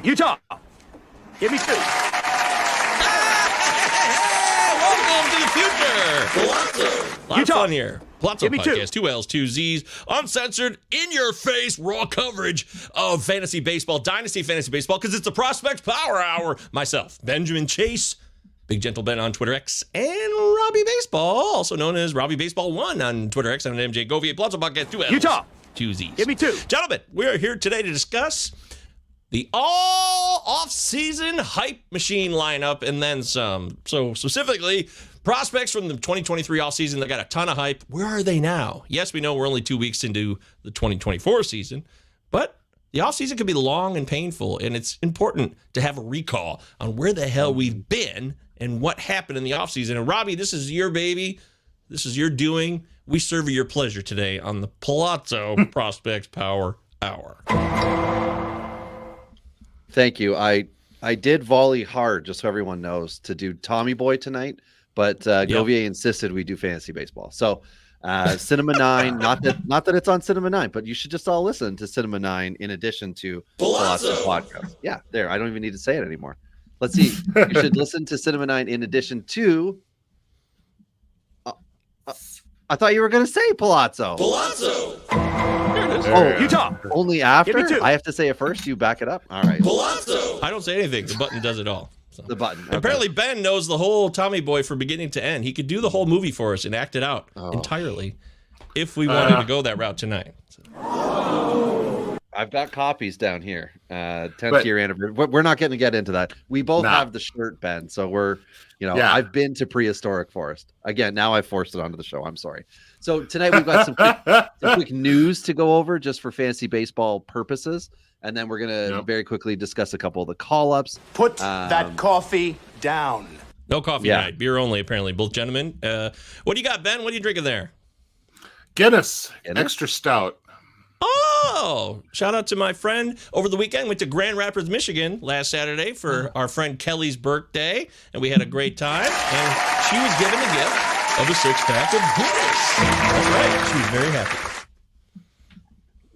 Utah. Give me 2. Welcome to the future. Lots of fun here. Lots of podcasts. 2 L's, 2 Z's, uncensored, in-your-face, raw coverage of fantasy baseball, dynasty fantasy baseball, because it's a Prospect Power Hour. Myself, Benjamin Chase, Big Gentle Ben on Twitter X, and Robbie Baseball, also known as Robbie Baseball 1 on Twitter X, and MJ Govier. Lots of podcasts. 2 L's, Utah. 2 Z's. Give me 2. Gentlemen, we are here today to discuss the all off-season hype machine lineup and then some. So specifically, prospects from the 2023 offseason that got a ton of hype. Where are they now? Yes, we know we're only 2 weeks into the 2024 season, but the offseason can be long and painful, and it's important to have a recall on where the hell we've been and what happened in the offseason. And Robbie, this is your baby. This is your doing. We serve your pleasure today on the Palazzo Prospects Power Hour. Thank you. I did volley hard, just so everyone knows, to do Tommy Boy tonight, but Govier insisted we do fantasy baseball. So Cinema 9, not that it's on Cinema 9, but you should just all listen to Cinema 9 in addition to Palazzo podcast. Yeah, there. I don't even need to say it anymore. Let's see. You should listen to Cinema 9 in addition to... I thought you were going to say Palazzo. Palazzo. Oh, Utah. Only after? Give me 2. I have to say it first. You back it up. All right. Palazzo. I don't say anything. The button does it all. So. The button. Okay. Apparently, Ben knows the whole Tommy Boy from beginning to end. He could do the whole movie for us and act it out entirely if we wanted to go that route tonight. So. I've got copies down here. 10th year anniversary. We're not going to get into that. We both have the shirt, Ben. So we're, I've been to Prehistoric Forest. Again, now I've forced it onto the show. I'm sorry. So tonight we've got some quick news to go over just for fantasy baseball purposes. And then we're going to very quickly discuss a couple of the call-ups. Put that coffee down. No coffee tonight. Beer only, apparently. Both gentlemen. What do you got, Ben? What are you drinking there? Guinness. Extra stout. Oh, shout out to my friend over the weekend. Went to Grand Rapids, Michigan last Saturday for our friend Kelly's birthday, and we had a great time. And she was given the gift of a 6-pack of Guinness. That's right. She was very happy.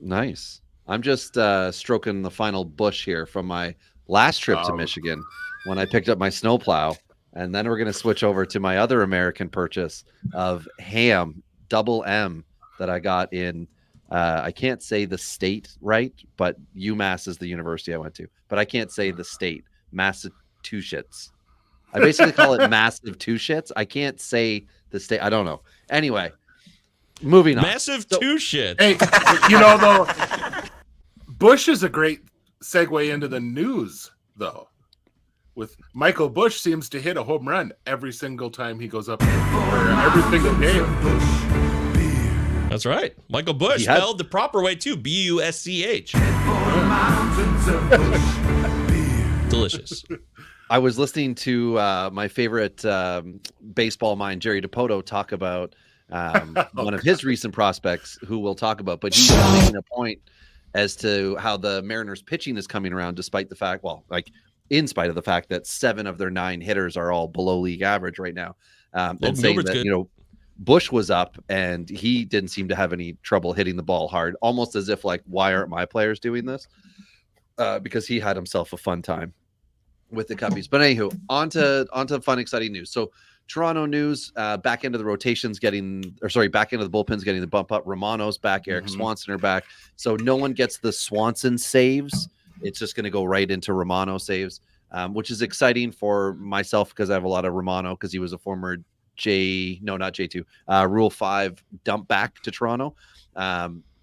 Nice. I'm just stroking the final bush here from my last trip to Michigan when I picked up my snowplow. And then we're going to switch over to my other American purchase of ham, double M, that I got in I can't say the state right, but UMass is the university I went to. But I can't say the state, Massachusetts. I basically call it massive two shits. I can't say the state. I don't know. Anyway, moving on. Massive two shits. Hey, though, Bush is a great segue into the news, though. With Michael Bush seems to hit a home run every single time he goes up or every single game. That's right. Michael Bush spelled the proper way too. B-U-S-C-H. Delicious. I was listening to my favorite baseball mind, Jerry DiPoto, talk about one of his recent prospects who we'll talk about, but he was making a point as to how the Mariners pitching is coming around despite the fact, in spite of the fact that 7 of their 9 hitters are all below league average right now. And saying that, Bush was up and he didn't seem to have any trouble hitting the ball hard, almost as if why aren't my players doing this? Because he had himself a fun time with the Cubbies. But anywho, on to fun, exciting news. So Toronto news, back into the rotations back into the bullpens getting the bump up. Romano's back, Eric Swanson are back. So no one gets the Swanson saves. It's just going to go right into Romano saves, which is exciting for myself because I have a lot of Romano because he was a former Rule 5 dump back to Toronto.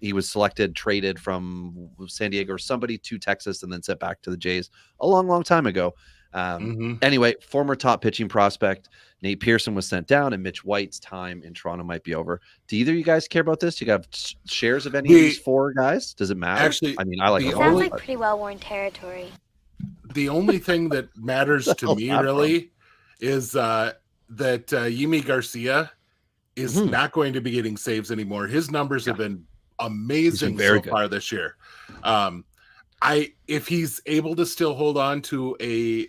He was traded from San Diego or somebody to Texas and then sent back to the Jays a long, long time ago. Anyway, former top pitching prospect Nate Pearson was sent down and Mitch White's time in Toronto might be over. Do either of you guys care about this? Do you have shares of any of these 4 guys? Does it matter? Actually, I mean, I like it. Sounds like pretty well-worn territory. The only thing that matters to me really is that Yimi Garcia is not going to be getting saves anymore. His numbers have been amazing so far this year. If he's able to still hold on to a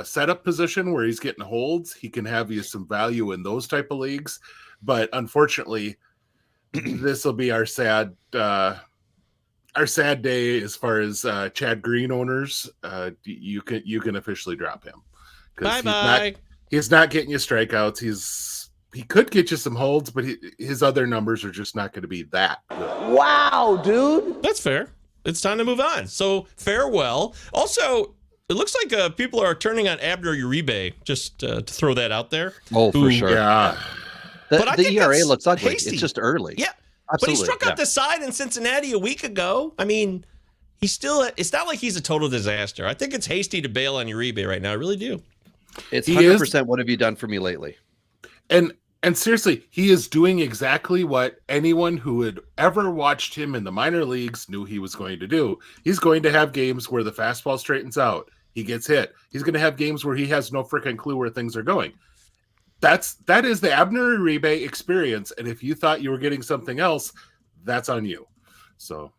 setup position where he's getting holds, he can have you some value in those type of leagues. But unfortunately, this will be our sad our sad day as far as Chad Green owners. You can officially drop him Bye. He's not getting you strikeouts. He could get you some holds, but his other numbers are just not going to be that good. Wow, dude. That's fair. It's time to move on. So farewell. Also, it looks like people are turning on Abner Uribe, just to throw that out there. Oh, for sure. Yeah. But I The think ERA that's looks ugly. hasty. It's just early. Yeah. Absolutely. But he struck out the side in Cincinnati a week ago. I mean, it's not like he's a total disaster. I think it's hasty to bail on Uribe right now. I really do. It's He 100% what have you done for me lately? And seriously, he is doing exactly what anyone who had ever watched him in the minor leagues knew he was going to do. He's going to have games where the fastball straightens out. He gets hit. He's going to have games where he has no freaking clue where things are going. That is the Abner Uribe experience. And if you thought you were getting something else, that's on you. So,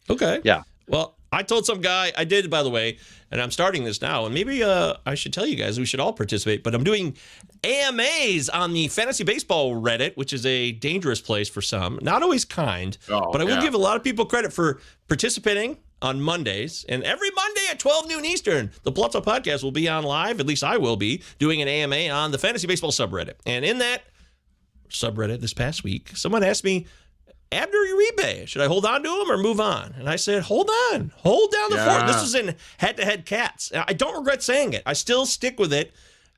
Okay. Yeah. Well, I told some guy, I did, by the way, and I'm starting this now, and maybe I should tell you guys we should all participate, but I'm doing AMAs on the Fantasy Baseball Reddit, which is a dangerous place for some. Not always kind, but I will give a lot of people credit for participating on Mondays. And every Monday at 12 noon Eastern, the Plutzo Podcast will be on live, at least I will be, doing an AMA on the Fantasy Baseball subreddit. And in that subreddit this past week, someone asked me, Abner Uribe, should I hold on to him or move on? And I said, hold on. Hold down the fort. This was in head-to-head cats. I don't regret saying it. I still stick with it.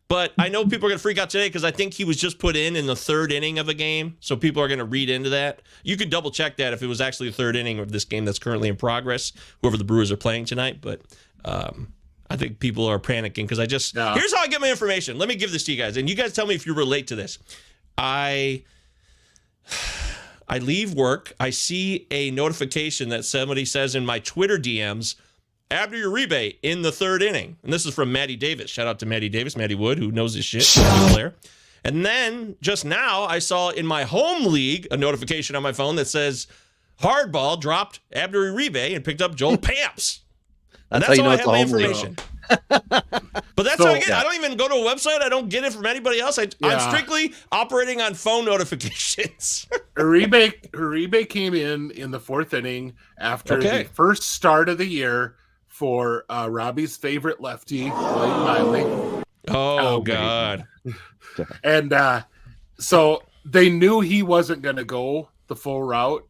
But I know people are going to freak out today because I think he was just put in the third inning of a game. So people are going to read into that. You could double check that if it was actually the third inning of this game that's currently in progress, whoever the Brewers are playing tonight. But I think people are panicking because here's how I get my information. Let me give this to you guys. And you guys tell me if you relate to this. I leave work. I see a notification that somebody says in my Twitter DMs, Abner Uribe in the third inning. And this is from Matty Davis. Shout out to Matty Davis, Matty Wood, who knows his shit. Good player. And then just now I saw in my home league a notification on my phone that says Hardball dropped Abner Uribe and picked up Joel Pamps. That's how I have my information. But that's how I get it. I don't even go to a website. I don't get it from anybody else. I'm strictly operating on phone notifications. Uribe came in the fourth inning after the first start of the year for Robbie's favorite lefty, William Miley. Oh, God. And so they knew he wasn't going to go the full route.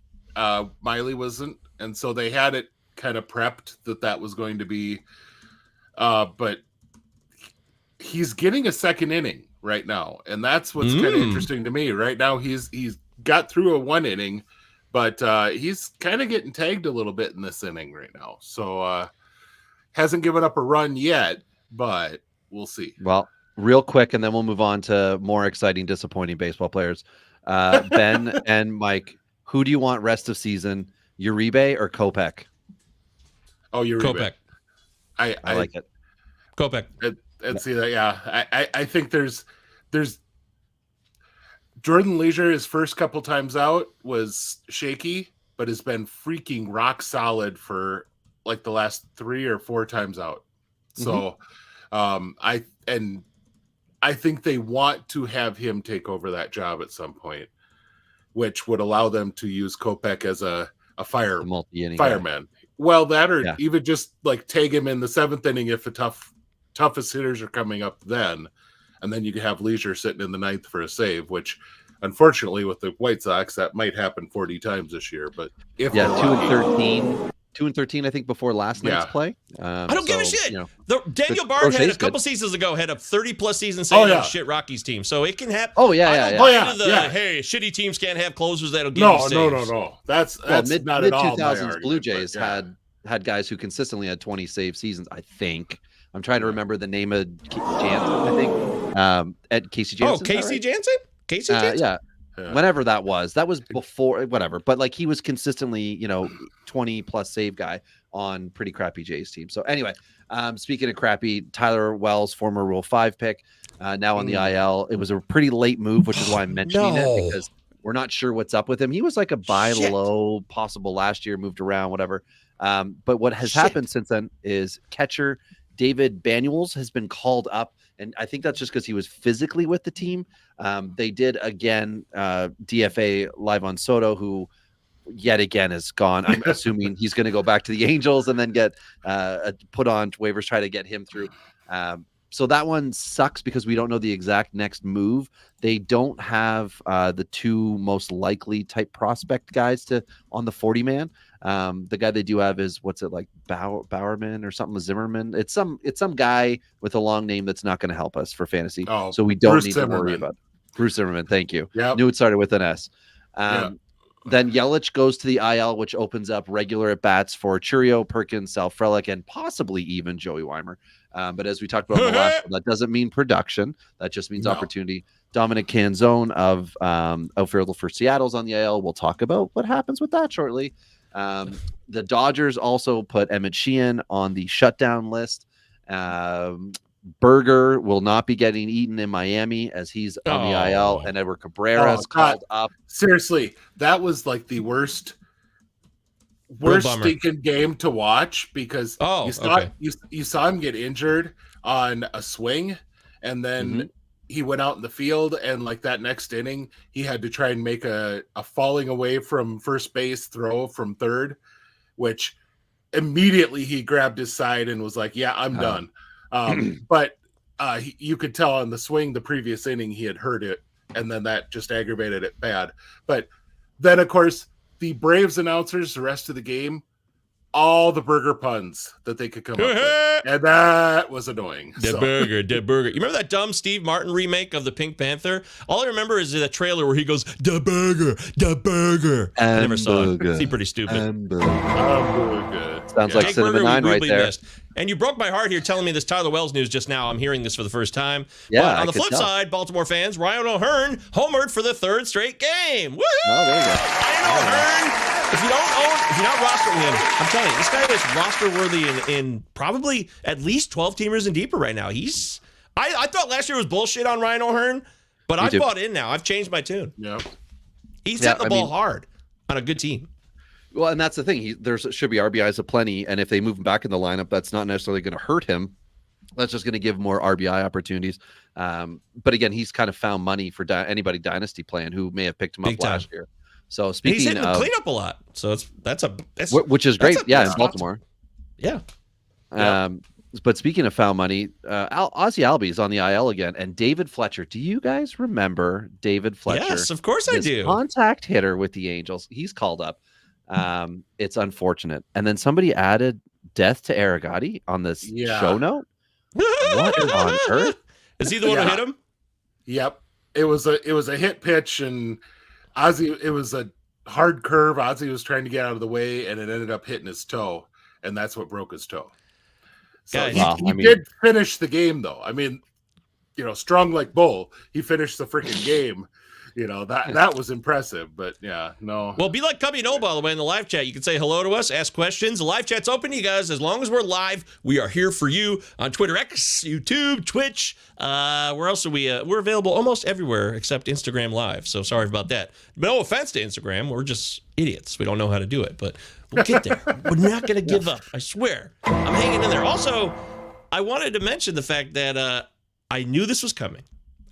Miley wasn't. And so they had it kind of prepped that was going to be. But he's getting a second inning right now. And that's what's kind of interesting to me. Right now, he's got through a one inning, but he's kind of getting tagged a little bit in this inning right now. So hasn't given up a run yet, but we'll see. Well, real quick, and then we'll move on to more exciting, disappointing baseball players. Ben and Mike, who do you want rest of season, Uribe or Kopech? Oh, Uribe. Kopech. I like it. Kopech. And see that, yeah. I think there's Jordan Leisure, his first couple times out was shaky, but has been freaking rock solid for like the last 3 or 4 times out. So I think they want to have him take over that job at some point, which would allow them to use Kopech as a fireman. Guy. Well, that or even just like tag him in the 7th inning if the toughest hitters are coming up then. And then you can have Leisure sitting in the 9th for a save, which unfortunately with the White Sox, that might happen 40 times this year. But if 2 and 13, I think, before last night's play. I don't give a shit. Daniel Bard had a couple seasons ago had a 30-plus season save on a shit Rockies team, so it can happen. Hey, shitty teams can't have closers that'll give you saves. No. That's mid not at all 2000s Blue Jays had guys who consistently had 20 save seasons. I think I'm trying to remember the name of Jansen. I think at Casey Jansen. Oh, Casey Jansen. Casey Jansen. Yeah. Whenever that was before whatever, but like he was consistently 20 plus save guy on pretty crappy Jays team. So anyway, speaking of crappy, Tyler Wells, former Rule 5 pick, now on the IL. It was a pretty late move, which is why I'm mentioning it, because we're not sure what's up with him. He was like a buy low possible last year, moved around, whatever. But what has happened since then is catcher David Banuels has been called up. And I think that's just because he was physically with the team. They did, again, DFA Live on Soto, who yet again is gone. I'm assuming he's going to go back to the Angels and then get put on waivers, try to get him through. So that one sucks because we don't know the exact next move. They don't have the two most likely type prospect guys on the 40-man. The guy they do have is Bowerman or something, Zimmerman. It's some guy with a long name that's not going to help us for fantasy. Oh, so we don't Bruce need Zimmerman. to worry about it. Bruce Zimmerman. Thank you. Yep. Knew it started with an S. Yep. Then Yelich goes to the IL, which opens up regular at bats for Churio, Perkins, Sal Frelick, and possibly even Joey Weimer. But as we talked about in the last one, that doesn't mean production. That just means opportunity. Dominic Canzone of outfielder for Seattle's on the IL. We'll talk about what happens with that shortly. The Dodgers also put Emmett Sheehan on the shutdown list. Berger will not be getting eaten in Miami as he's on the IL, and Edward Cabrera's called up. Seriously, that was like the worst stinking game to watch because you saw him get injured on a swing, and then he went out in the field, and like that next inning, he had to try and make a falling away from first base throw from third, which immediately he grabbed his side and was like, "Yeah, I'm done." But you could tell on the swing the previous inning he had hurt it, and then that just aggravated it bad. But then, of course, the Braves announcers the rest of the game, all the burger puns that they could come up with, and that was annoying. The burger. You remember that dumb Steve Martin remake of the Pink Panther? All I remember is that trailer where he goes, the burger. I never saw it. It's pretty stupid. Sounds like Jake Cinnamon Burger 9 right there. Missed. And you broke my heart here telling me this Tyler Wells news just now. I'm hearing this for the first time. Yeah, but on the flip side, Baltimore fans, Ryan O'Hearn homered for the third straight game. Woo! Oh, there you go. Ryan O'Hearn. If you're not rostering him, I'm telling you, this guy is roster worthy in probably at least 12 teamers and deeper right now. I thought last year was bullshit on Ryan O'Hearn, but I've bought in now. I've changed my tune. Yep. He's hitting the ball hard on a good team. Well, and that's the thing. There should be RBIs aplenty, and if they move him back in the lineup, that's not necessarily going to hurt him. That's just going to give more RBI opportunities. But again, he's kind of found money for anybody dynasty playing who may have picked him up last year. So speaking he's hitting of the cleanup a lot, so that's which is great. In Baltimore. Yeah. But speaking of found money, Ozzie Albies on the IL again, and David Fletcher. Do you guys remember David Fletcher? Yes, of course I do. Contact hitter with the Angels. He's called up. It's unfortunate. And then somebody added death to Arigati on this show note. What on earth? Is he the one who hit him? Yep. It was a hit pitch, and Ozzie, it was a hard curve. Ozzie was trying to get out of the way, and it ended up hitting his toe, and that's what broke his toe. So he did finish the game, though. I mean, strong like bull. He finished the freaking game. That was impressive, but no. Well, be like Cubby No, by the way, in the live chat. You can say hello to us, ask questions. The live chat's open to you guys. As long as we're live, we are here for you on Twitter X, YouTube, Twitch. Where else are we? We're available almost everywhere except Instagram Live. So sorry about that. No offense to Instagram. We're just idiots. We don't know how to do it, but we'll get there. We're not going to give up. I swear. I'm hanging in there. Also, I wanted to mention the fact that I knew this was coming.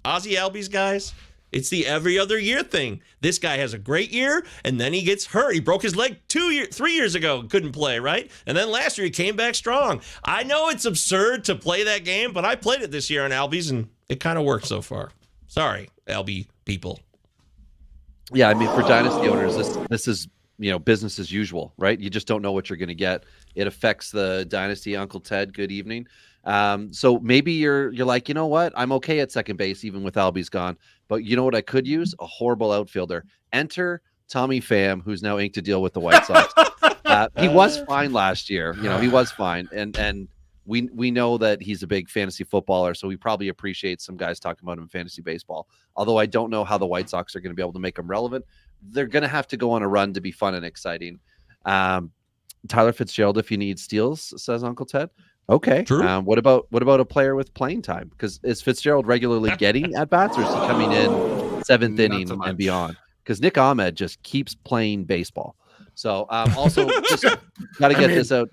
Ozzie Albies, guys. It's the every other year thing. This guy has a great year, and then he gets hurt. He broke his leg 3 years ago, couldn't play, right? And then last year he came back strong. I know it's absurd to play that game, but I played it this year on Albies, and it kind of worked so far. Sorry, Albie people. Yeah, I mean, for dynasty owners, this is business as usual, right? You just don't know what you're going to get. It affects the dynasty. Uncle Ted, good evening. So maybe you're like, you know what? I'm okay at second base, even with Albies gone. But you know what I could use? A horrible outfielder. Enter Tommy Pham, who's now inked a deal with the White Sox. He was fine last year. He was fine. And we know that he's a big fantasy footballer, so we probably appreciate some guys talking about him in fantasy baseball. Although I don't know how the White Sox are going to be able to make him relevant. They're going to have to go on a run to be fun and exciting. Tyler Fitzgerald, if you need steals, says Uncle Ted. Okay. What about a player with playing time? Because is Fitzgerald regularly getting at bats, or is he coming in seventh inning and beyond? Because Nick Ahmed just keeps playing baseball. So also just got to get this out.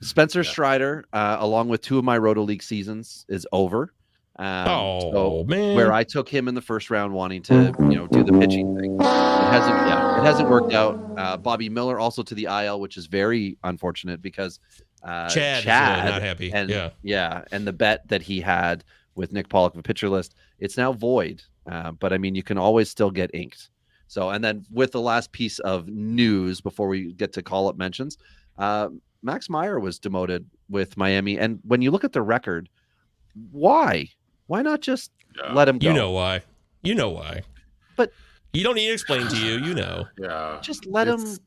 Spencer Strider, along with 2 of my Roto League seasons, is over. Man, where I took him in the first round, wanting to do the pitching thing, it it hasn't worked out. Bobby Miller also to the IL, which is very unfortunate because Chad is not happy. And and the bet that he had with Nick Pollock of a pitcher list, it's now void. But I mean, you can always still get inked. So, and then with the last piece of news before we get to call-up mentions, Max Meyer was demoted with Miami. And when you look at the record, why not just let him go? You know why. But you don't need to explain to you. You know. Yeah. Just let him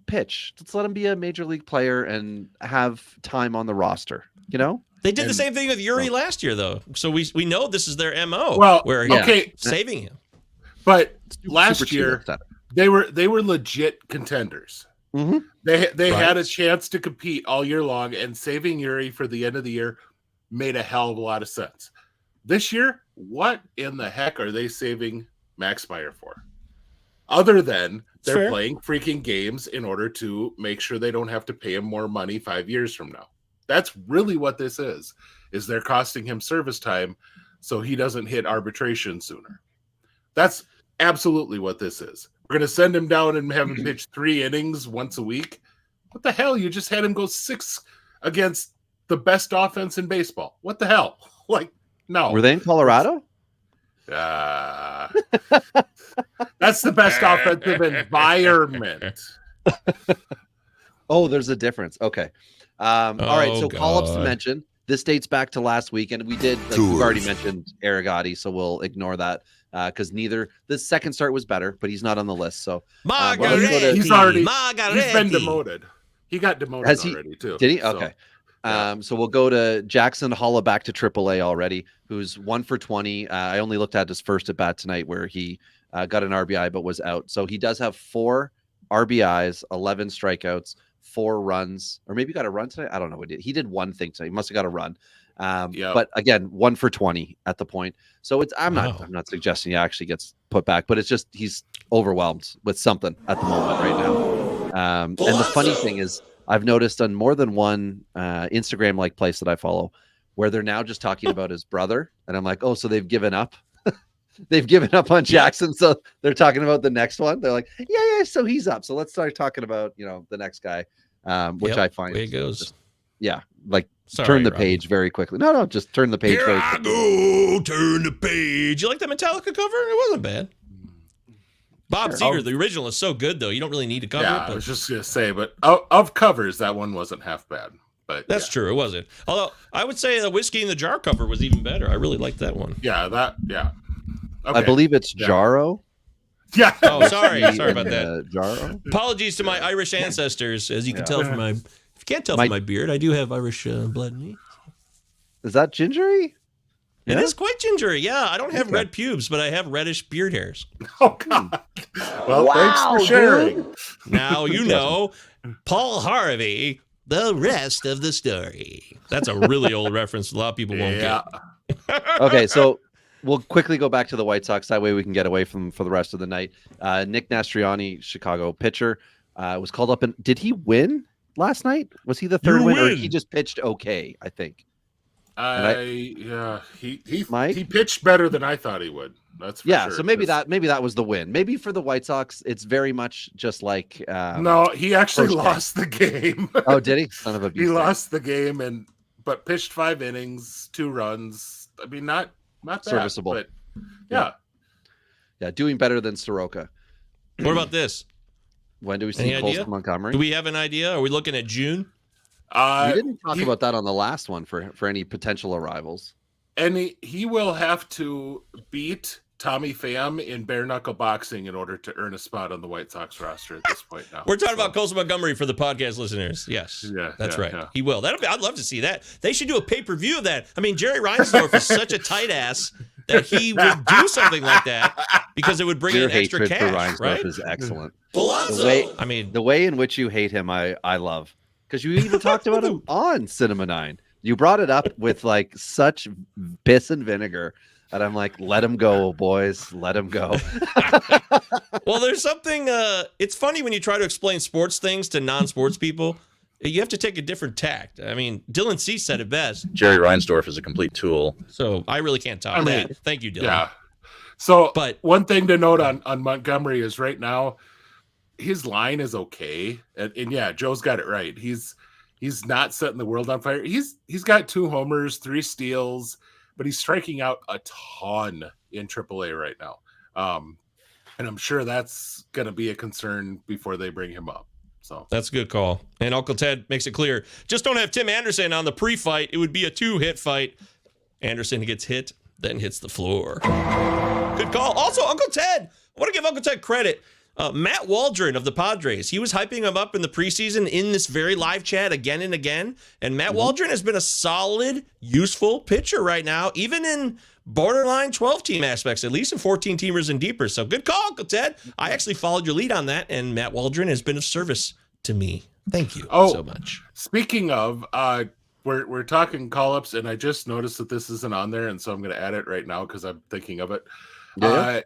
pitch. Just let him be a major league player and have time on the roster. You know? They did the same thing with Yuri last year, though. So we know this is their MO. Well, saving him. But last year they were legit contenders. Mm-hmm. They had a chance to compete all year long, and saving Yuri for the end of the year made a hell of a lot of sense. This year, what in the heck are they saving Max Meyer for? Other than they're playing freaking games in order to make sure they don't have to pay him more money 5 years from now. That's really what this is they're costing him service time so he doesn't hit arbitration sooner. That's absolutely what this is. We're going to send him down and have him pitch 3 innings once a week. What the hell? You just had him go 6 against the best offense in baseball. What the hell? Like, no. Were they in Colorado? That's the best offensive environment. Oh, there's a difference. Okay. All right. So call-ups to God. mention. This dates back to last week, and we did. We've already mentioned Arigati, so we'll ignore that because the second start was better, but he's not on the list. So Margaretti. He's been demoted. He got demoted already too. Did he? Okay. So we'll go to Jackson Holla back to AAA already, who's 1 for 20. I only looked at his first at bat tonight where he got an RBI but was out. So he does have 4 RBIs, 11 strikeouts, 4 runs, or maybe got a run tonight. I don't know what he did. He did one thing tonight. He must have got a run. But again, 1 for 20 at the point. So I'm not suggesting he actually gets put back, but it's just he's overwhelmed with something at the moment right now. And the funny thing is, I've noticed on more than one Instagram-like place that I follow where they're now just talking about his brother. And I'm like, oh, so they've given up. They've given up on Jackson. So they're talking about the next one. They're like, yeah, so he's up. So let's start talking about, the next guy, which I find. Way it goes. Turn the page very quickly. No, just turn the page very quickly. Turn the page. You like that Metallica cover? It wasn't bad. Bob Seger, the original, is so good, though. You don't really need to cover it. I was just going to say, but of covers, that one wasn't half bad. But that's true. It wasn't. Although, I would say the Whiskey in the Jar cover was even better. I really liked that one. Yeah. Okay. I believe it's Jaro. Yeah. Oh, sorry about that. Jaro. Apologies to my Irish ancestors. As you can tell from if you can't tell from my beard, I do have Irish blood in me. Is that gingery? It is quite gingery. Yeah, I don't have red pubes, but I have reddish beard hairs. Oh, God. Well, thanks for sharing. Now you know Paul Harvey, the rest of the story. That's a really old reference. A lot of people won't get. Okay, so we'll quickly go back to the White Sox. That way we can get away from for the rest of the night. Nick Nastriani, Chicago pitcher, was called up. And did he win last night? Was he the third win, or he just pitched okay, I think? He pitched better than I thought he would. That's for sure. So maybe that was the win. Maybe for the White Sox, it's very much just like no, he actually lost the game. Oh, did he? Son of a beast. He lost the game but pitched 5 innings, 2 runs. I mean, not bad, serviceable. But yeah, doing better than Soroka. What about this? When do we see Colson Montgomery? Do we have an idea? Are we looking at June? We didn't talk about that on the last one for any potential arrivals. And he will have to beat Tommy Pham in bare knuckle boxing in order to earn a spot on the White Sox roster at this point now. We're talking about Colson Montgomery for the podcast listeners. Yes. Yeah, that's right. Yeah. He will. I'd love to see that. They should do a pay-per-view of that. I mean, Jerry Reinsdorf is such a tight ass that he would do something like that because it would bring in extra cash. For Reinsdorf right? is excellent. The way in which you hate him, I love. Because you even talked about him on Cinema 9. You brought it up with like such piss and vinegar. And I'm like, let him go, boys. Let him go. Well, there's something. It's funny when you try to explain sports things to non-sports people. You have to take a different tact. I mean, Dylan C said it best. Jerry Reinsdorf is a complete tool. So I really can't top that. Thank you, Dylan. Yeah. So, But one thing to note on Montgomery is right now his line is okay, and yeah, Joe's got it right. He's not setting the world on fire. He's got 2 homers, 3 steals, but he's striking out a ton in AAA right now. And I'm sure that's going to be a concern before they bring him up. So that's a good call. And Uncle Ted makes it clear. Just don't have Tim Anderson on the pre-fight. It would be a 2-hit fight. Anderson gets hit, then hits the floor. Good call. Also, Uncle Ted. I want to give Uncle Ted credit. Matt Waldron of the Padres, he was hyping him up in the preseason in this very live chat again and again. And Matt Waldron has been a solid, useful pitcher right now, even in borderline 12-team aspects, at least in 14-teamers and deeper. So good call, Uncle Ted. I actually followed your lead on that, and Matt Waldron has been of service to me. Thank you so much. Speaking of, we're talking call-ups, and I just noticed that this isn't on there, and so I'm going to add it right now because I'm thinking of it. Yeah.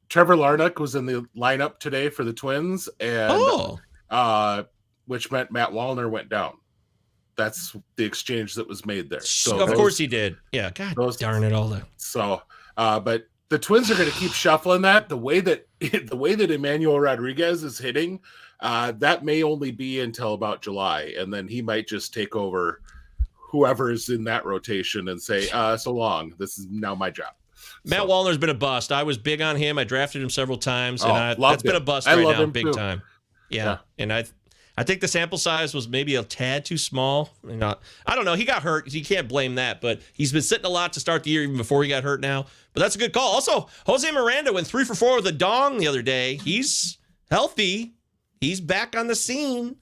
Trevor Larnach was in the lineup today for the Twins, and which meant Matt Wallner went down. That's the exchange that was made there. So of course he did. Yeah, God darn it all. So, but the Twins are going to keep shuffling that. The way that Emmanuel Rodriguez is hitting, that may only be until about July, and then he might just take over whoever is in that rotation and say, "So long. This is now my job." Matt Wallner's been a bust. I was big on him. I drafted him several times, and that's been a bust right now, big time. Yeah, and I think the sample size was maybe a tad too small. I don't know. He got hurt. You can't blame that, but he's been sitting a lot to start the year even before he got hurt now. But that's a good call. Also, Jose Miranda went 3 for 4 with a dong the other day. He's healthy. He's back on the scene.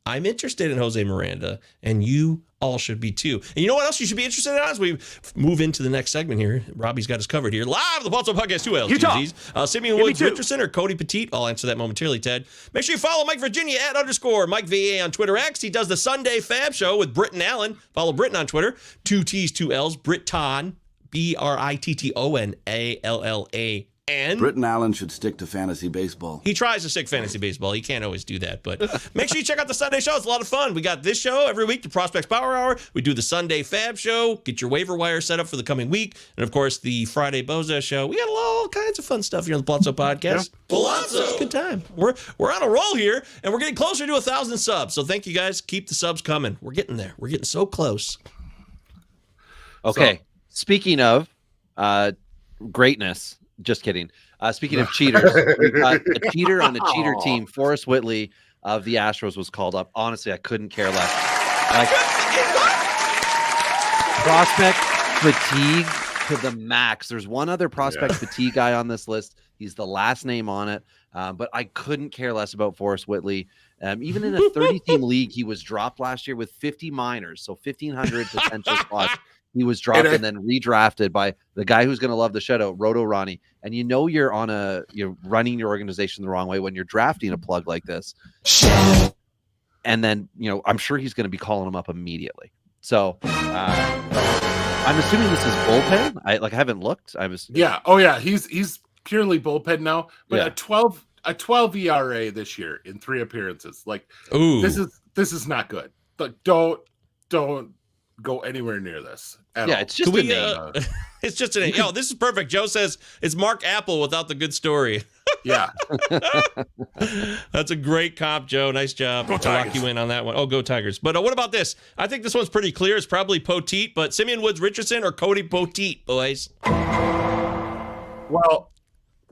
I'm interested in Jose Miranda, and you all should be too. And you know what else you should be interested in as we move into the next segment here? Robbie's got us covered here. Live the Baltimore Podcast, 2 L's, 2 Z's. Simeon Woods Richardson or Cody Petit? I'll answer that momentarily, Ted. Make sure you follow Mike Virginia at _Mike VA on Twitter X. He does the Sunday Fab Show with Britton Allen. Follow Britton on Twitter. 2 T's, 2 L's. Britton, BRITTONALLAN. Britton Allen should stick to fantasy baseball. He tries to stick fantasy baseball. He can't always do that. But make sure you check out the Sunday show. It's a lot of fun. We got this show every week, the Prospects Power Hour. We do the Sunday Fab Show. Get your waiver wire set up for the coming week. And, of course, the Friday Boza Show. We got all kinds of fun stuff here on the Palazzo Podcast. Palazzo! It's a good time. We're on a roll here, and we're getting closer to 1,000 subs. So thank you, guys. Keep the subs coming. We're getting there. We're getting so close. Okay. Speaking of greatness, just kidding. Speaking of cheaters, we've got a cheater on the cheater team. Forrest Whitley of the Astros was called up. Honestly, I couldn't care less. Prospect fatigue to the max. There's one other prospect fatigue guy on this list. He's the last name on it. But I couldn't care less about Forrest Whitley. Even in a 30-team league, he was dropped last year with 50 minors, so 1,500 potential spots. He was dropped and then redrafted by the guy who's going to love the shout out, Roto Ronnie. And you know you're running your organization the wrong way when you're drafting a plug like this. And then, I'm sure he's going to be calling him up immediately. So I'm assuming this is bullpen. I haven't looked. He's purely bullpen now. But a 12 ERA this year in 3 appearances. This is not good. But don't go anywhere near this. It's just a name. It's just a name. This is perfect. Joe says it's Mark Apple without the good story. Yeah. That's a great comp, Joe. Nice job. Go Tigers. Lock you in on that one. Oh, go Tigers. But what about this? I think this one's pretty clear. It's probably Poteet, but Simeon Woods Richardson or Cody Poteet, boys? Well,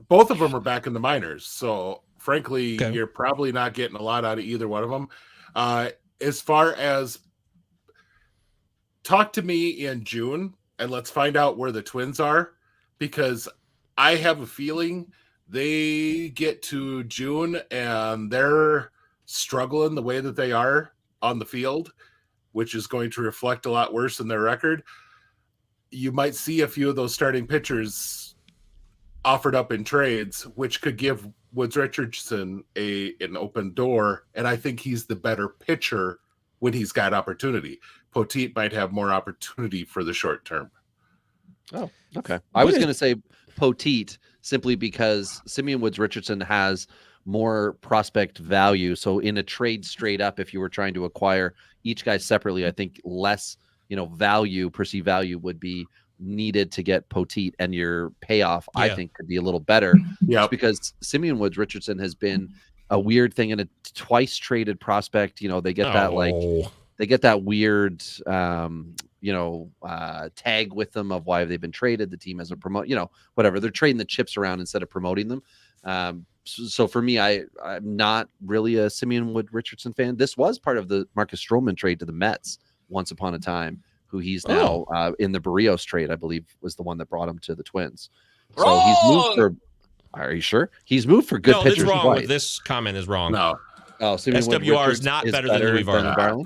both of them are back in the minors. So, frankly, you're probably not getting a lot out of either one of them. As far as talk to me in June and let's find out where the Twins are, because I have a feeling they get to June and they're struggling the way that they are on the field, which is going to reflect a lot worse in their record. You might see a few of those starting pitchers offered up in trades, which could give Woods Richardson an open door. And I think he's the better pitcher when he's got opportunity. Poteet might have more opportunity for the short term. Oh, okay. I was going to say Poteet simply because Simeon Woods Richardson has more prospect value. So in a trade straight up, if you were trying to acquire each guy separately, I think less, perceived value would be needed to get Poteet, and your payoff, I think, could be a little better. Yeah, because Simeon Woods Richardson has been a weird thing and a twice traded prospect. You know, they get that weird, tag with them of why they've been traded. The team hasn't promote, whatever. They're trading the chips around instead of promoting them. So for me, I'm not really a Simeon Wood Richardson fan. This was part of the Marcus Stroman trade to the Mets once upon a time, who he's now in the Barrios trade, I believe, was the one that brought him to the Twins. So he's moved for. Are you sure? He's moved for good pitchers. No, this wrong. This comment is wrong. No. Oh, SWR is not better than Louis Varland.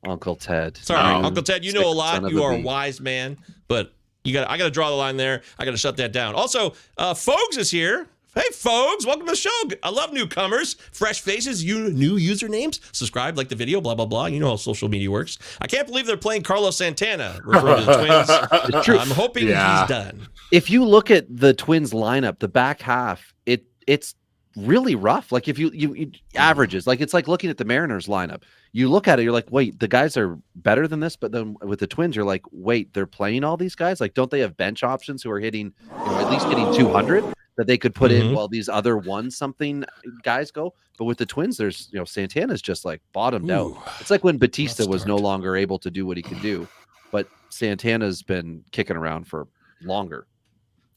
Uncle Ted. Sorry, Uncle Ted. You know a lot. You are a wise man, but I got to draw the line there. I got to shut that down. Also, Fogs is here. Hey, Fogs, welcome to the show. I love newcomers, fresh faces, new usernames. Subscribe, like the video, blah, blah, blah. You know how social media works. I can't believe they're playing Carlos Santana, referring to the Twins. It's true. I'm hoping he's done. If you look at the Twins lineup, the back half, it's really rough. Like if you averages, like it's like looking at the Mariners lineup. You look at it, you're like, wait, the guys are better than this. But then with the Twins, you're like, wait, they're playing all these guys? Like, don't they have bench options who are hitting, at least hitting 200 that they could put in while these other 1-something guys go? But with the Twins, there's, Santana's just like bottomed out. It's like when Batista was no longer able to do what he could do, but Santana's been kicking around for longer.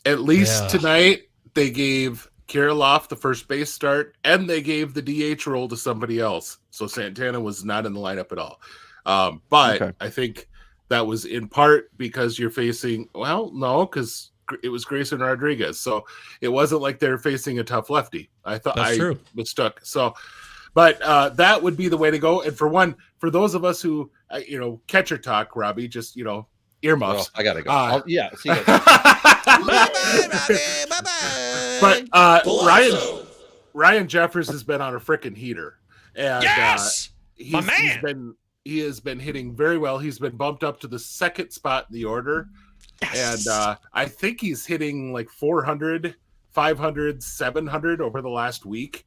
At least tonight, they gave Kirilloff the first base start, and they gave the DH role to somebody else. So Santana was not in the lineup at all. But I think that was in part because you're facing, because it was Grayson Rodriguez. So it wasn't like they're facing a tough lefty. I thought was stuck. So, but that would be the way to go. And for those of us who, catcher talk, Robbie, just, earmuffs. I got to go. See you guys. Bye-bye. But Ryan Jeffers has been on a freaking heater. And my man. He has been hitting very well. He's been bumped up to the second spot in the order. Yes. And I think he's hitting like 400, 500, 700 over the last week.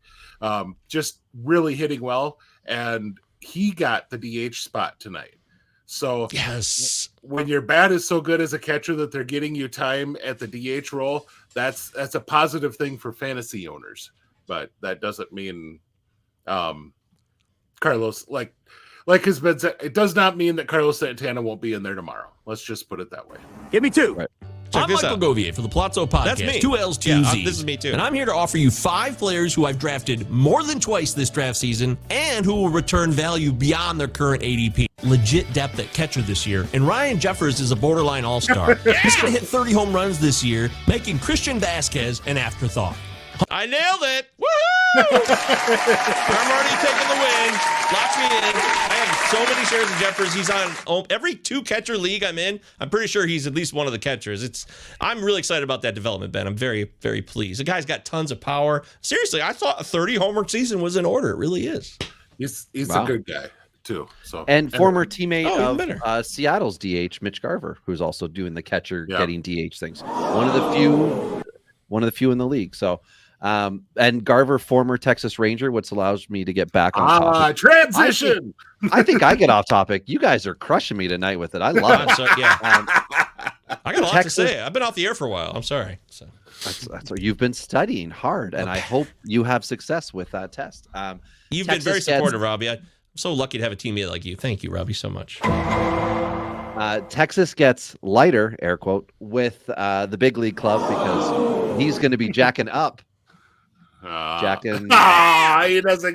Just really hitting well. And he got the DH spot tonight. So when your bat is so good as a catcher that they're getting you time at the DH role, that's a positive thing for fantasy owners. But that doesn't mean Carlos, like has been said, it does not mean that Carlos Santana won't be in there tomorrow. Let's just put it that way. Give me two. Right. I'm Michael Govier for the Palazzo Podcast. That's me. 2 L's, 2 Z's. This is me too. And I'm here to offer you 5 players who I've drafted more than twice this draft season and who will return value beyond their current ADP. Legit depth at catcher this year, and Ryan Jeffers is a borderline all-star. He's going to hit 30 home runs this year, making Christian Vasquez an afterthought. I nailed it. Woohoo! I'm already taking the win. Lock me in. I have so many shares of Jeffers. He's on every 2-catcher league I'm in. I'm pretty sure he's at least one of the catchers. I'm really excited about that development, Ben. I'm very, very pleased. The guy's got tons of power. Seriously, I thought a 30 homer season was in order. It really is. He's a good guy too. So and former teammate of Seattle's DH Mitch Garver, who's also doing the catcher getting DH things. One of the few in the league. So and Garver, former Texas Ranger, which allows me to get back on topic. Transition. I think I get off topic. You guys are crushing me tonight with it. I love it. I got a lot to say. I've been off the air for a while. I'm sorry. So that's what you've been studying hard, and I hope you have success with that test. You've been very supportive, Robbie. I'm so lucky to have a teammate like you. Thank you, Robbie, so much. Texas gets lighter, air quote, with the big league club because he's going to be jacking up. He doesn't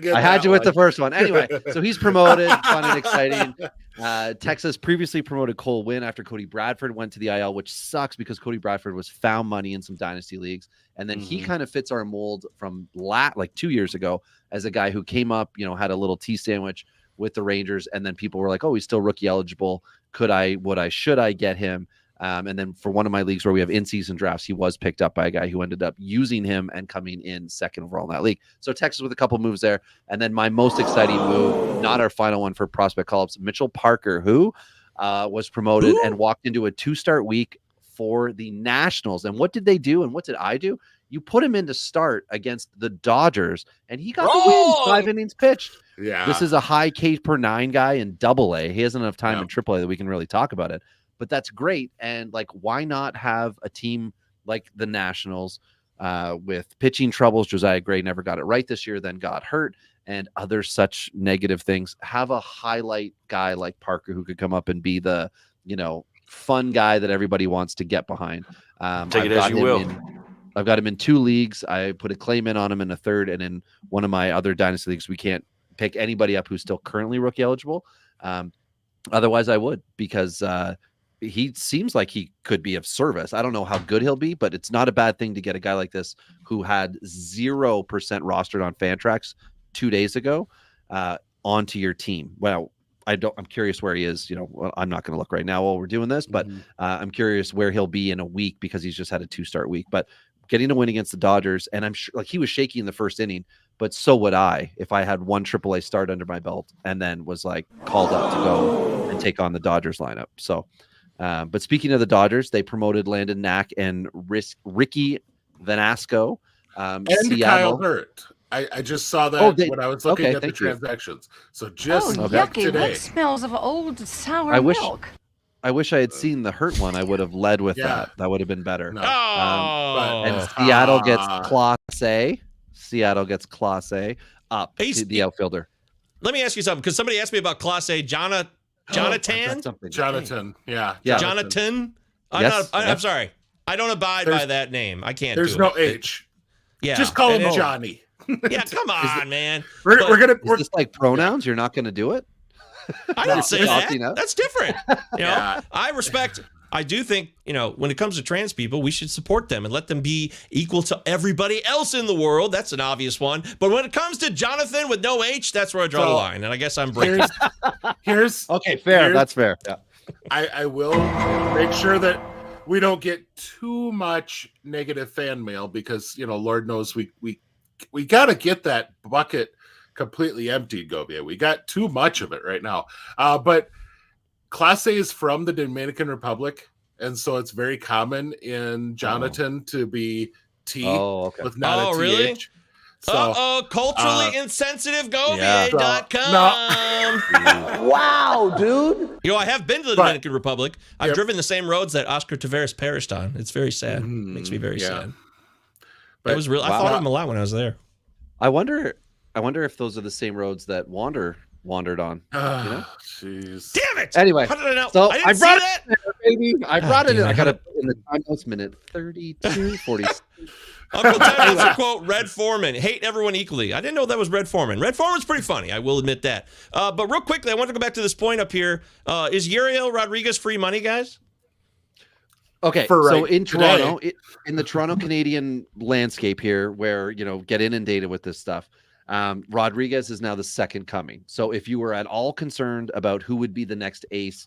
get. I had you with the first one. Anyway, so he's promoted, fun and exciting. Texas previously promoted Cole Winn after Cody Bradford went to the IL, which sucks because Cody Bradford was found money in some dynasty leagues. And then he kind of fits our mold from like 2 years ago as a guy who came up, had a little tea sandwich with the Rangers. And then people were like, oh, he's still rookie eligible. Should I get him? And then for one of my leagues where we have in-season drafts, he was picked up by a guy who ended up using him and coming in second overall in that league. So Texas with a couple moves there. And then my most exciting move, not our final one for prospect call-ups, Mitchell Parker, who was promoted and walked into a 2-start week for the Nationals. And what did they do? And what did I do? You put him in to start against the Dodgers, and he got the win, 5 innings pitched. Yeah. This is a high K per 9 guy in Double-A. He hasn't enough time in Triple-A that we can really talk about it. but that's great. And like, why not have a team like the Nationals with pitching troubles? Josiah Gray never got it right this year, then got hurt, and other such negative things. Have a highlight guy like Parker who could come up and be the, fun guy that everybody wants to get behind. Take it as you will. I've got him in 2 leagues. I put a claim in on him in a third, and in one of my other dynasty leagues, we can't pick anybody up who's still currently rookie eligible. Otherwise, I would, because he seems like he could be of service. I don't know how good he'll be, but it's not a bad thing to get a guy like this who had 0% rostered on Fantrax 2 days ago onto your team. Well, I'm curious where he is. I'm not going to look right now while we're doing this, but I'm curious where he'll be in a week, because he's just had a 2-start week. But getting a win against the Dodgers, and I'm sure, like, he was shaky in the first inning, but so would I if I had one AAA start under my belt and then was like called up to go and take on the Dodgers lineup. So, but speaking of the Dodgers, they promoted Landon Knack and Ricky Vanasco. And Seattle. Kyle Hurt. I just saw that when I was looking at the transactions. So just yucky! today. That smells of old sour milk. I wish I had seen the Hurt one. I would have led with that. That would have been better. No. And Seattle gets Class A. Seattle gets Class A up to the outfielder. Let me ask you something, because somebody asked me about Class A. Jonathan. Jonathan. Yeah. Jonathan. I'm sorry. I don't abide by that name. I can't. There's no H. Yeah. Just call him Johnny. Yeah, come on, man. We're this like pronouns? You're not gonna do it? I didn't say that. That's different. I do think, when it comes to trans people, we should support them and let them be equal to everybody else in the world. That's an obvious one. But when it comes to Jonathan with no H, that's where I draw the line. And I guess I'm breaking. Okay, fair. That's fair. Yeah. I will make sure that we don't get too much negative fan mail, because, Lord knows we got to get that bucket completely emptied, Govier. We got too much of it right now. But Class A is from the Dominican Republic, and so it's very common in Jonathan to be T with not a really? TH. So, culturally insensitive Govier.com. Wow, dude. I have been to the Dominican Republic. I've driven the same roads that Oscar Taveras perished on. It's very sad. Makes me very sad. But it was real. I thought of him a lot when I was there. I wonder if those are the same roads that Wander wandered on. Jeez. Damn it! Anyway, how did I know? So I brought it in there, baby. I brought it in. I got it in the timeouse minute 32:40. Uncle Ted has a quote, Red Foreman. Hate everyone equally. I didn't know that was Red Foreman. Red Foreman's pretty funny. I will admit that. But real quickly, I want to go back to this point up here. Is Uriel Rodriguez free money, guys? Okay, so in Toronto, in the Toronto Canadian landscape here, where, get inundated with this stuff, Rodriguez is now the second coming. So if you were at all concerned about who would be the next ace,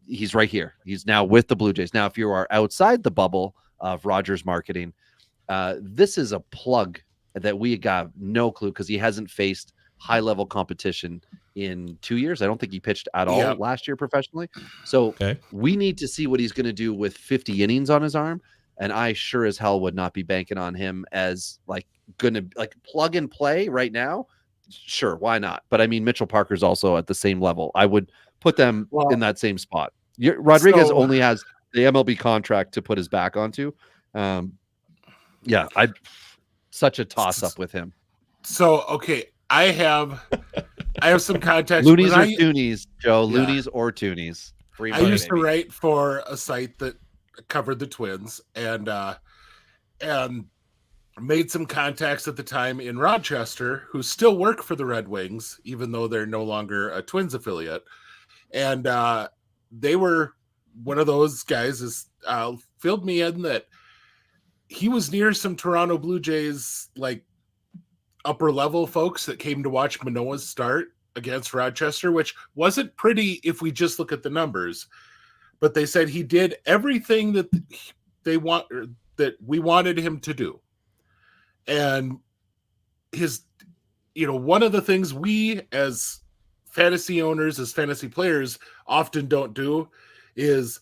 he's right here. He's now with the Blue Jays. Now, if you are outside the bubble of Rogers marketing, this is a plug that we got no clue, because he hasn't faced high-level competition in 2 years. I don't think he pitched at all last year professionally. So we need to see what he's going to do with 50 innings on his arm. And I sure as hell would not be banking on him as plug and play right now. Sure, why not? But I mean, Mitchell Parker's also at the same level. I would put them in that same spot. Rodriguez only has the MLB contract to put his back onto. Such a toss up with him. So, okay, I have some context. Loonies or Toonies, Joe. Loonies or Toonies. I used to write for a site that covered the Twins, and made some contacts at the time in Rochester who still work for the Red Wings, even though they're no longer a Twins affiliate. And they were one of those guys filled me in that he was near some Toronto Blue Jays, upper level folks that came to watch Manoah's start against Rochester, which wasn't pretty if we just look at the numbers. But they said he did everything that that we wanted him to do. And one of the things we as fantasy owners, as fantasy players, often don't do is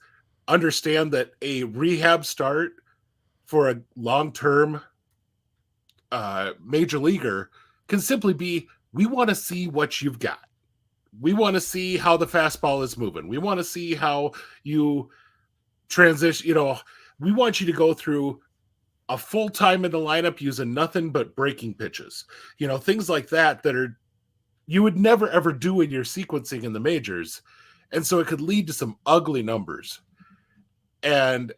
understand that a rehab start for a long-term major leaguer can simply be, we want to see what you've got. we want to see how the fastball is moving. We want to see how you transition. We want you to go through a full time in the lineup using nothing but breaking pitches. Things like that are you would never ever do in your sequencing in the majors. And so it could lead to some ugly numbers. And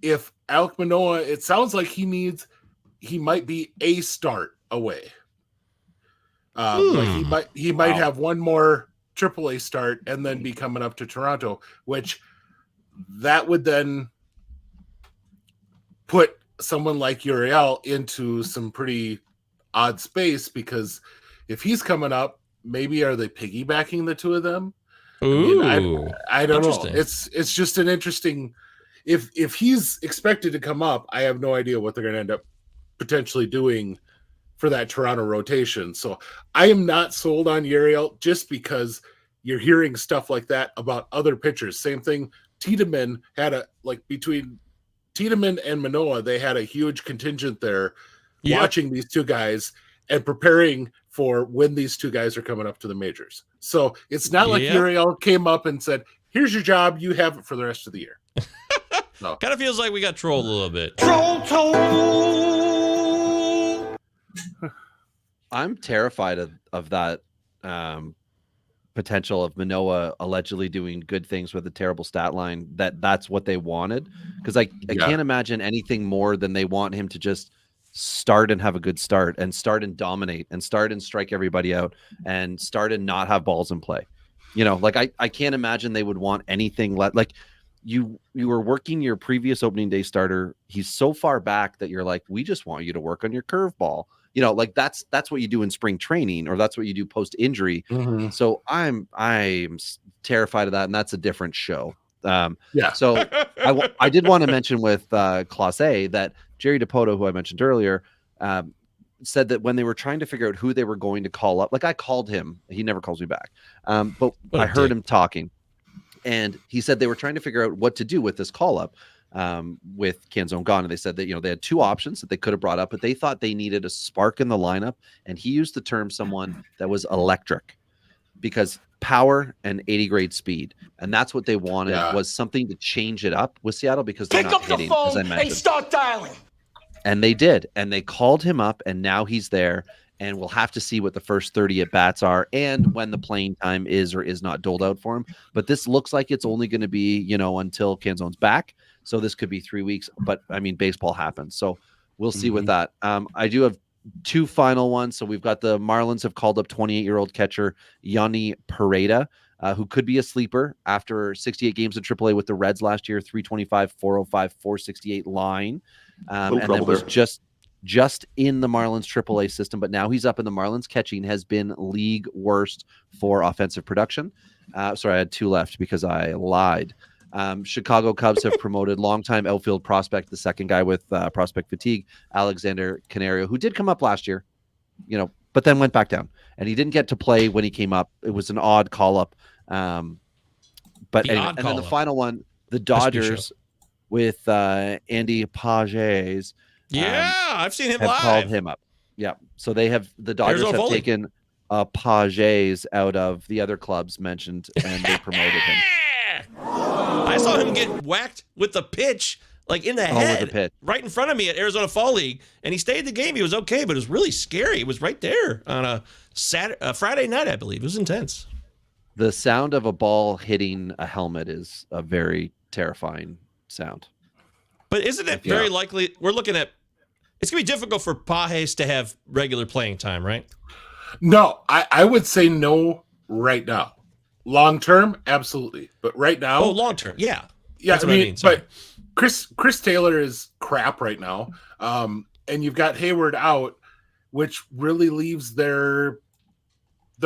if Alek Manoah, it sounds like he might be a start away. Like he might have one more AAA start and then be coming up to Toronto, which that would then put someone like Uriel into some pretty odd space, because if he's coming up, maybe are they piggybacking the two of them? I don't know. It's just an interesting. If he's expected to come up, I have no idea what they're going to end up potentially doing for that Toronto rotation. So I am not sold on Uriel just because you're hearing stuff like that about other pitchers. Same thing. Tiedemann had between Tiedemann and Manoah, they had a huge contingent there watching these two guys and preparing for when these two guys are coming up to the majors. So it's not like Uriel came up and said, here's your job, you have it for the rest of the year. No. Kind of feels like we got trolled a little bit. I'm terrified of that potential of Manoah allegedly doing good things with a terrible stat line. That's what they wanted, because I can't imagine anything more than they want him to just start and have a good start and start and dominate and start and strike everybody out and start and not have balls in play. I can't imagine they would want anything like you were working your previous opening day starter. He's so far back that you're like, we just want you to work on your curveball. That's what you do in spring training, or that's what you do post injury. Mm-hmm. So I'm terrified of that. And that's a different show. So I did want to mention with Class A that Jerry Dipoto, who I mentioned earlier, said that when they were trying to figure out who they were going to call up, I called him, he never calls me back. But I heard him talking, and he said they were trying to figure out what to do with this call up with Canzone gone. And they said that, they had two options that they could have brought up, but they thought they needed a spark in the lineup. And he used the term someone that was electric, because power and 80 grade speed. And that's what they wanted, was something to change it up with Seattle, because they're not hitting, as I mentioned. And start dialing. And they did. And they called him up, and now he's there. And we'll have to see what the first 30 at bats are and when the playing time is or is not doled out for him. But this looks like it's only going to be, until Canzone's back. So this could be 3 weeks. But baseball happens. So we'll see with that. I do have two final ones. So we've got the Marlins have called up 28-year-old catcher Yanni Pareda, who could be a sleeper after 68 games in AAA with the Reds last year, 325, 405, 468 line. And then was just in the Marlins AAA system, but now he's up in the Marlins. Catching has been league worst for offensive production. Sorry, I had two left because I lied. Chicago Cubs have promoted longtime outfield prospect, the second guy with prospect fatigue, Alexander Canario, who did come up last year, but then went back down. And he didn't get to play when he came up. It was an odd call-up. But anyway, and then the final one, the Dodgers with Andy Pages. I've seen him have live. Called him up. Yeah. So the Dodgers have taken Pages out of the other clubs mentioned, and they promoted him. I saw him get whacked with the pitch, in the head, right in front of me at Arizona Fall League, and he stayed the game. He was okay, but it was really scary. It was right there on a Friday night, I believe. It was intense. The sound of a ball hitting a helmet is a very terrifying sound. But isn't it very likely we're looking at it's going to be difficult for Pages to have regular playing time, right? No, I would say no right now. Long term, absolutely. But right now. Oh, long term. Yeah. Yeah. That's what I mean. But Chris Taylor is crap right now. And you've got Hayward out, which really leaves their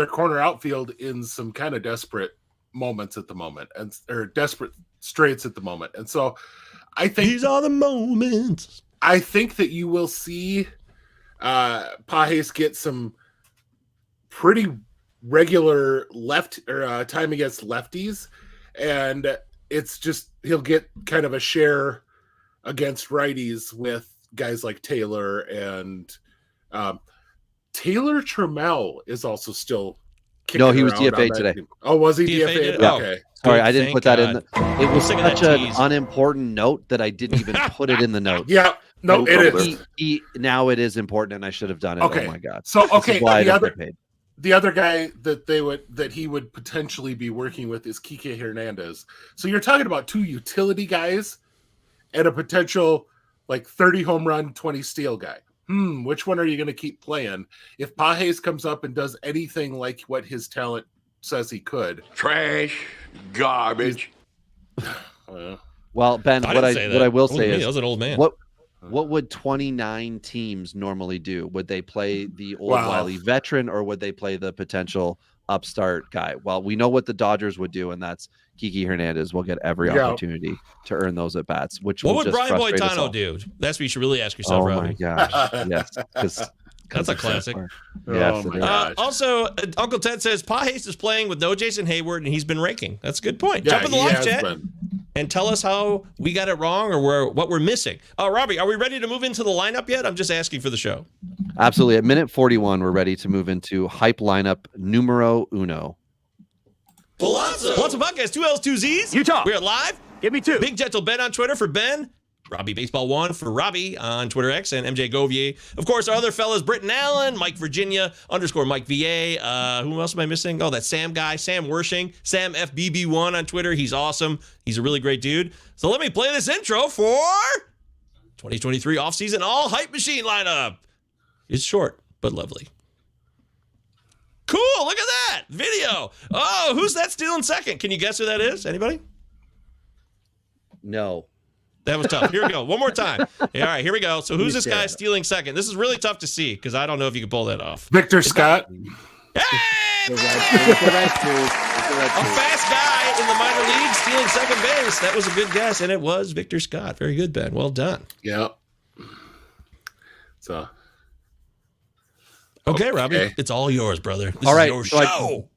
corner outfield in some kind of desperate moments at the moment, or desperate straits at the moment. And so I think these are the moments. I think that you will see Pages get some pretty regular time against lefties, and it's just he'll get kind of a share against righties with guys like Taylor, and Taylor Trammell is also still kicking No, he was around on DFA that today. team. Oh, was he DFA DFA? did? Oh. Okay. Sorry, Good, I didn't thank put that God. in. It was Sick of that such an tease. unimportant note that I didn't even put it in the notes. Yeah. No, it is. Now it is important, and I should have done it. Okay. Oh my God. So, This okay, is why I the don't other get paid. the other guy that he would potentially be working with is Kike Hernandez. So you're talking about two utility guys and a potential like 30 home run, 20 steal guy. Which one are you going to keep playing? If Pages comes up and does anything like what his talent says he could, Trash. Garbage. Well, Ben, I what didn't say I that. what I will That wasn't say me. is That was an old man. what would 29 teams normally do? Would they play the old Wow. wily veteran, or would they play the potential upstart guy? Well, we know what the Dodgers would do, and that's Kike Hernandez will get every Yeah. opportunity to earn those at bats. Which What will would just Brian frustrate us all. Boitano do? That's what you should really ask yourself, Oh Robbie. my gosh! Yes, because That's a classic. Yes, Oh it my is. God. Also, Uncle Ted says Pages is playing with no Jason Hayward, and he's been raking. That's a good point. Yeah, Jump in the he live has chat been. and tell us how we got it wrong or what we're missing. Robbie, are we ready to move into the lineup yet? I'm just asking for the show. Absolutely. At minute 41, we're ready to move into hype lineup numero uno. Palazzo Podcast, 2 L's, 2 Z's. Utah. We're live. Give me two. Big Gentle Ben on Twitter for Ben. Robbie Baseball 1 for Robbie on Twitter X, and MJ Govier. Of course, our other fellas, Britton Allen, Mike Virginia, _ Mike VA. Who else am I missing? Oh, that Sam guy, Sam Wershing, Sam FBB1 on Twitter. He's awesome. He's a really great dude. So let me play this intro for 2023 offseason all hype machine lineup. It's short, but lovely. Cool, look at that video. Oh, who's that stealing second? Can you guess who that is? Anybody? No. That was tough. Here we go. One more time. Yeah, all right, here we go. So who's this guy stealing second? This is really tough to see because I don't know if you can pull that off. Victor Scott. Hey! The A red tooth. fast guy in the minor leagues stealing second base. That was a good guess, and it was Victor Scott. Very good, Ben. Well done. Yeah. So Okay, Robbie. It's all yours, brother. This All right, is your so show.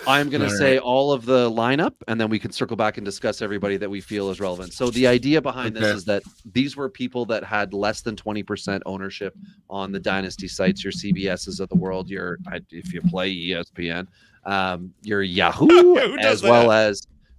I'm going to All say right. all of the lineup, and then we can circle back and discuss everybody that we feel is relevant. So the idea behind this Okay. is that these were people that had less than 20% ownership on the dynasty sites, your CBSs of the world, your if you play ESPN, your Yahoo, Who does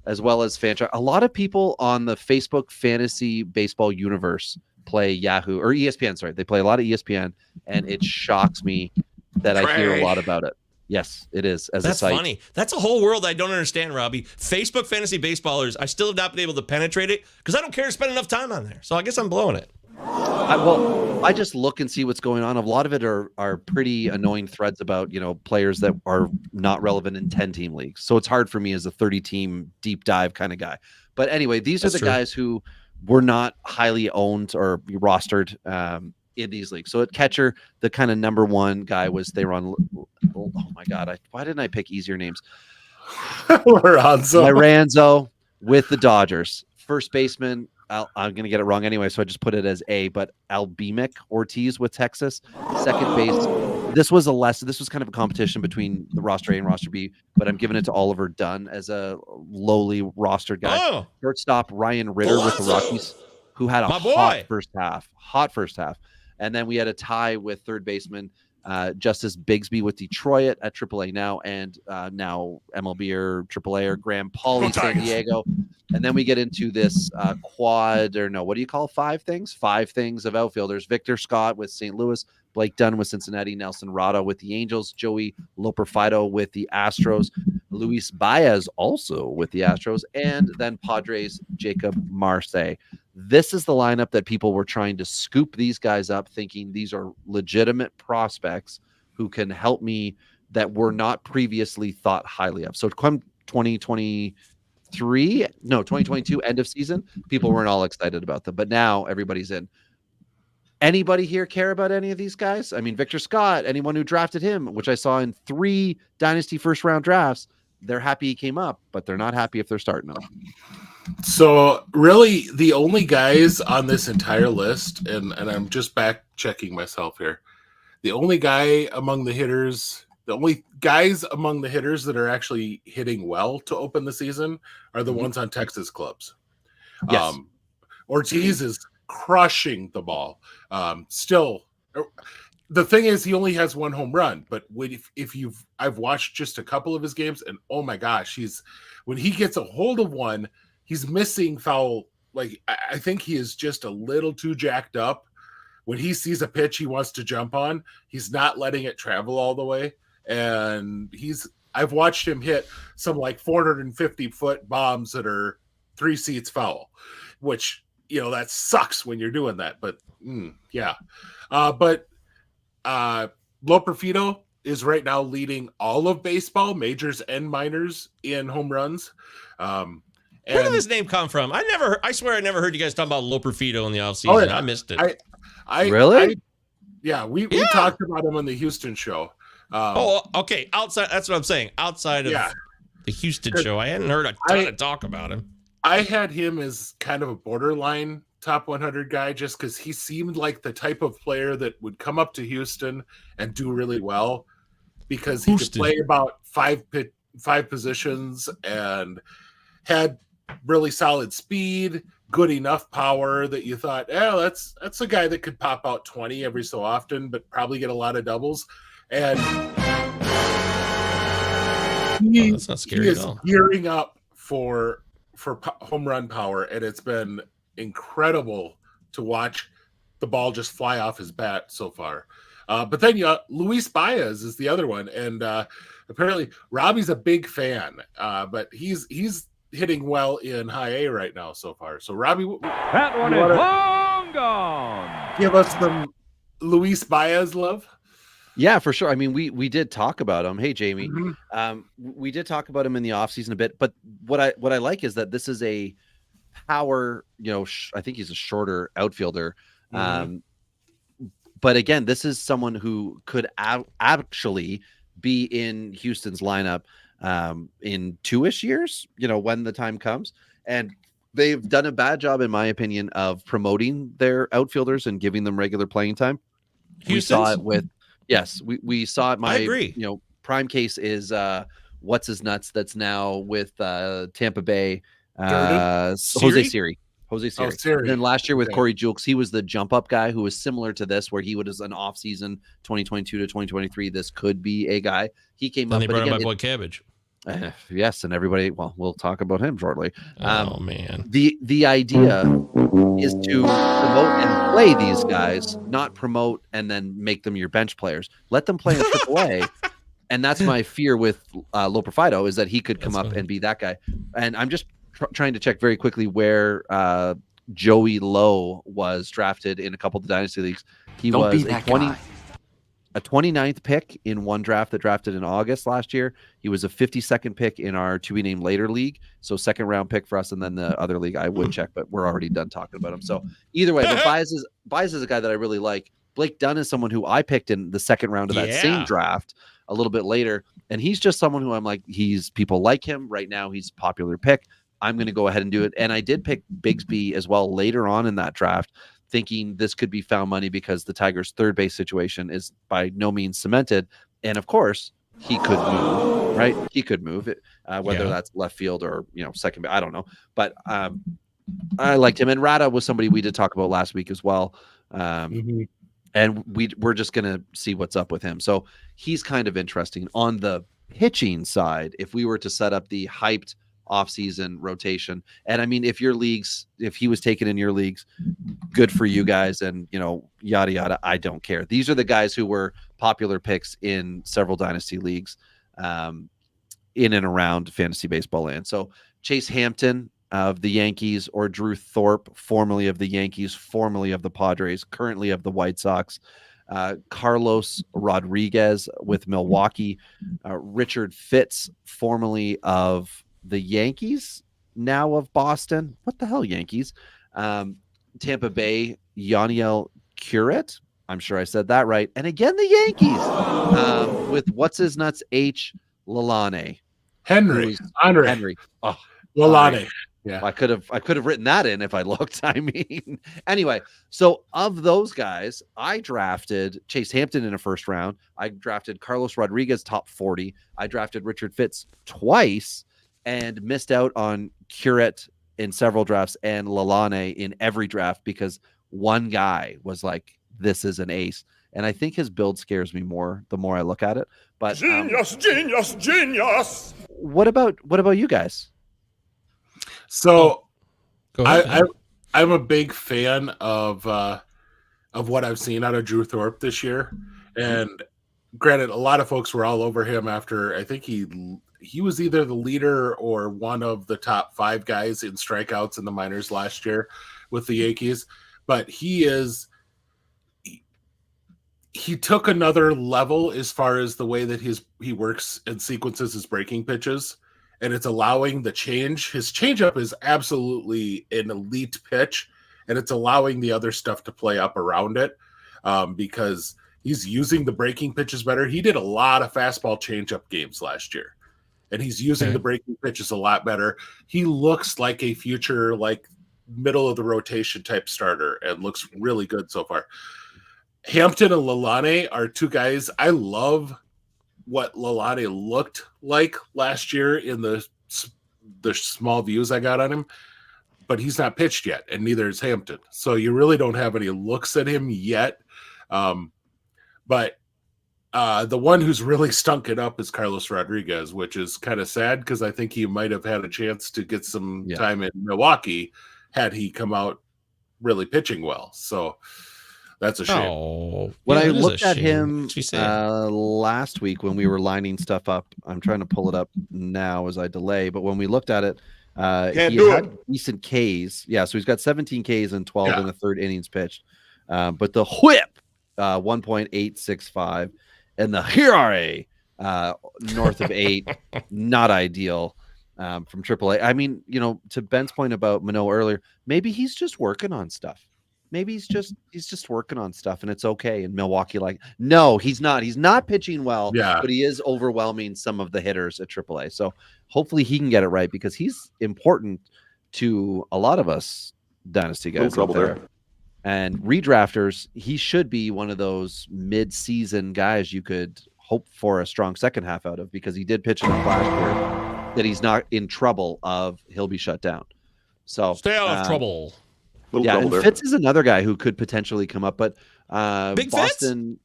as well as Fantrack. A lot of people on the Facebook fantasy baseball universe play Yahoo or ESPN. Sorry, they play a lot of ESPN, and it shocks me that I hear a lot about it. Yes, it is. As That's a site. funny. That's a whole world I don't understand, Robbie. Facebook fantasy baseballers, I still have not been able to penetrate it because I don't care to spend enough time on there. So I guess I'm blowing it. I just look and see what's going on. A lot of it are pretty annoying threads about, players that are not relevant in 10-team leagues. So it's hard for me as a 30-team deep dive kind of guy. But anyway, these are the guys who were not highly owned or rostered in these leagues. So at catcher, the kind of number one guy was they run. Oh my God. Why didn't I pick easier names? Lorenzo with the Dodgers. First baseman, I'm going to get it wrong anyway, so I just put it as A, but Albemic Ortiz with Texas. Second base, this was kind of a competition between the roster A and roster B, but I'm giving it to Oliver Dunn as a lowly rostered guy. Oh. Shortstop, Ryan Ritter with the Rockies, who had a hot first half. And then we had a tie with third baseman Justice Bigsby with Detroit at AAA now, and now MLB or AAA or Graham Pauley, San Diego. And then we get into this five things of outfielders. Victor Scott with St. Louis, Blake Dunn with Cincinnati, Nelson Rado with the Angels, Joey Loperfido with the Astros, Luis Baez also with the Astros, and then Padres Jacob Marseille. This is the lineup that people were trying to scoop these guys up, thinking these are legitimate prospects who can help me that were not previously thought highly of. So come 2022, end of season, people weren't all excited about them, but now everybody's in. Anybody here care about any of these guys? I mean, Victor Scott, anyone who drafted him, which I saw in 3 dynasty first round drafts, they're happy he came up, but they're not happy if they're starting him. So really the only guys on this entire list, and I'm just back checking myself here, the only guys among the hitters that are actually hitting well to open the season are the ones on Texas clubs. Ortiz is crushing the ball. Still, the thing is, he only has one home run. But I've watched just a couple of his games, and oh my gosh, when he gets a hold of one, he's missing foul. Like, I think he is just a little too jacked up. When he sees a pitch he wants to jump on, he's not letting it travel all the way. And I've watched him hit some like 450-foot bombs that are 3 seats foul, which, that sucks when you're doing that. But yeah. But Loperfido is right now leading all of baseball, majors and minors, in home runs. Where did this name come from? I swear I never heard you guys talk about Loperfido in the offseason. Oh, yeah. I missed it. Really? We talked about him on the Houston show. Okay. Outside, that's what I'm saying. Outside of the Houston show, I hadn't heard a ton of talk about him. I had him as kind of a borderline top 100 guy, just because he seemed like the type of player that would come up to Houston and do really well, because he could play about five positions and had really solid speed, good enough power that you thought, that's a guy that could pop out 20 every so often, but probably get a lot of doubles. And that's not scary he is at all. gearing up for home run power, and it's been incredible to watch the ball just fly off his bat so far. But then Luis Baez is the other one, and apparently Robbie's a big fan, but he's hitting well in high A right now so far. So Robbie, that one is long gone. Give us some Luis Baez love. Yeah, for sure. I mean, we did talk about him. Hey, Jamie, we did talk about him in the offseason a bit. But what I like is that this is a power. I think he's a shorter outfielder. But again, this is someone who could actually be in Houston's lineup in 2-ish years, when the time comes. And they've done a bad job, in my opinion, of promoting their outfielders and giving them regular playing time. We saw it with, we saw it. I agree. Prime case is what's his nuts that's now with Tampa Bay, Jose Siri. And then last year with Corey Julks, he was the jump up guy who was similar to this, where he was an off season 2022 to 2023. This could be a guy. He came up. They brought my boy Cabbage. Yes, and everybody. Well, we'll talk about him shortly. Oh man, the idea is to promote and play these guys, not promote and then make them your bench players. Let them play in AAA. And that's my fear with Loperfido, is that he could come up and be that guy. And I'm just trying to check very quickly where Joey Lowe was drafted in a couple of the dynasty leagues. He was a 29th pick in one draft that drafted in August last year. He was a 52nd pick in our to be named later league. So 2nd round pick for us. And then the other league I would check, but we're already done talking about him. So either way, but Baez is a guy that I really like. Blake Dunn is someone who I picked in the 2nd round of that same draft a little bit later. And he's just someone who I'm like, people like him right now. He's a popular pick. I'm going to go ahead and do it. And I did pick Bigsby as well later on in that draft, thinking this could be found money because the Tigers' third base situation is by no means cemented. And of course, he could move, right? He could move it, whether that's left field or, second base. I don't know. But I liked him. And Rada was somebody we did talk about last week as well. And we're just going to see what's up with him. So he's kind of interesting. On the pitching side, if we were to set up the hyped offseason rotation, and I mean, if he was taken in your leagues, good for you guys, and yada yada, I don't care. These are the guys who were popular picks in several dynasty leagues in and around fantasy baseball land. So Chase Hampton of the Yankees, or Drew Thorpe, formerly of the Yankees, formerly of the Padres, currently of the White Sox, Carlos Rodriguez with Milwaukee, Richard Fitz, formerly of the Yankees, now of Boston. What the hell, Yankees? Tampa Bay, Yaniel Curret. I'm sure I said that right. And again, the Yankees with what's his nuts, H. Lalane. Henry. Oh, Lalane. Yeah. I could have written that in if I looked. I mean, anyway, so of those guys, I drafted Chase Hampton in a 1st round. I drafted Carlos Rodriguez top 40. I drafted Richard Fitz twice and missed out on Curret in several drafts and Lalane in every draft because one guy was like, this is an ace. and I think his build scares me more the more I look at it. But Genius. what about you guys? So Go ahead. I'm a big fan of what I've seen out of Drew Thorpe this year. And granted, a lot of folks were all over him after I think he was either the leader or one of the top 5 guys in strikeouts in the minors last year with the Yankees. But he took another level as far as the way that he works and sequences his breaking pitches, and it's allowing the change. His changeup is absolutely an elite pitch, and it's allowing the other stuff to play up around it because he's using the breaking pitches better. He did a lot of fastball changeup games last year, and he's using the breaking pitches a lot better. He looks like a future, like middle of the rotation type starter, and looks really good so far. Hampton and Lalane are 2 guys. I love what Lalane looked like last year in the small views I got on him, but he's not pitched yet, and neither is Hampton. So you really don't have any looks at him yet. But the one who's really stunk it up is Carlos Rodriguez, which is kind of sad because I think he might have had a chance to get some time in Milwaukee had he come out really pitching well. So that's a shame. Oh, When yeah, I it is looked a at shame. him What'd she say? last week when we were lining stuff up, I'm trying to pull it up now as I delay, but when we looked at it, he had decent Ks. Yeah, so he's got 17 Ks and 12 in the third innings pitched. But the whip, 1.865, and the ERA north of 8, not ideal from AAA. I mean, to Ben's point about Manoah earlier, maybe he's just working on stuff. Maybe he's just working on stuff, and it's okay. And Milwaukee, no, he's not. He's not pitching well, but he is overwhelming some of the hitters at AAA. So hopefully he can get it right because he's important to a lot of us dynasty guys out there. And redrafters, he should be one of those mid-season guys you could hope for a strong second half out of because he did pitch enough last year that he's not in trouble of he'll be shut down. So stay out of trouble. Yeah, and Fitz is another guy who could potentially come up, but Big Boston,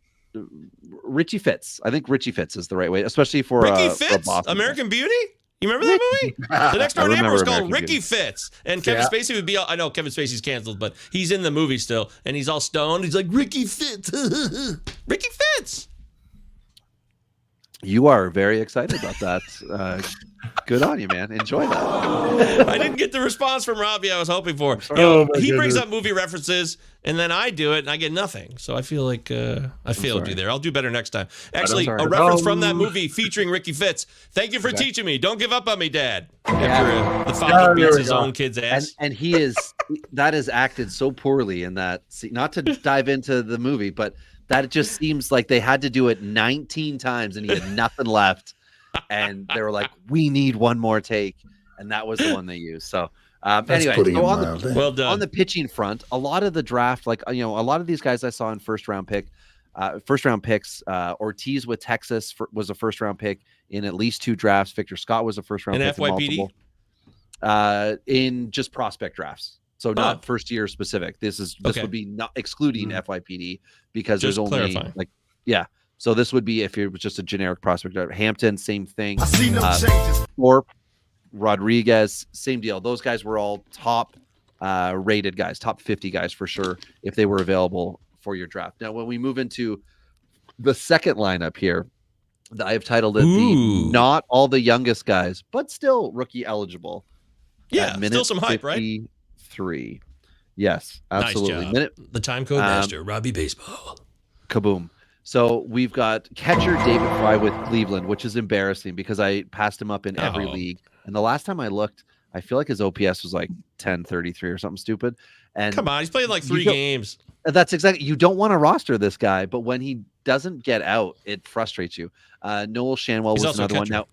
Richie Fitz. I think Richie Fitz is the right way, especially for Ricky for Fitz, Boston. American Beauty. You remember that movie? The next door neighbor was called American Ricky Beauty. Fitz, and Kevin Spacey would be. I know Kevin Spacey's canceled, but he's in the movie still, and he's all stoned. He's like Ricky Fitz, Ricky Fitz. You are very excited about that. Good on you, man. Enjoy that. I didn't get the response from Robbie I was hoping for. He brings up movie references, and then I do it, and I get nothing. So I feel like I failed you there. I'll do better next time. Actually, a reference from that movie featuring Ricky Fitz. Thank you for teaching me. Don't give up on me, Dad. After the father beats his own kid's ass. And he that is acted so poorly in that. Not to dive into the movie, but that just seems like they had to do it 19 times, and he had nothing left. And they were like, we need one more take. And that was the one they used. So anyway, well done. On the pitching front, a lot of the draft, a lot of these guys I saw in first round picks, Ortiz with Texas was a first round pick in at least 2 drafts. Victor Scott was a first round pick FYPD? In just prospect drafts. So not first year specific. This would be not excluding FYPD because just there's only clarifying. So this would be if it was just a generic prospect. Hampton, same thing. I see no changes. Thorpe, Rodriguez, same deal. Those guys were all top rated guys, top 50 guys for sure, if they were available for your draft. Now, when we move into the second lineup here, I have titled it the not all the youngest guys, but still rookie eligible. Yeah, still some hype, right? 53. Yes, absolutely. Nice job. The time code master, Robbie Baseball. Kaboom. So we've got catcher David Fry with Cleveland, which is embarrassing because I passed him up in every league. And the last time I looked, I feel like his OPS was like 1033 or something stupid. And come on, he's played like 3 games. That's exactly. You don't want to roster this guy, but when he doesn't get out, it frustrates you. Noel Shanwell was another one. Now,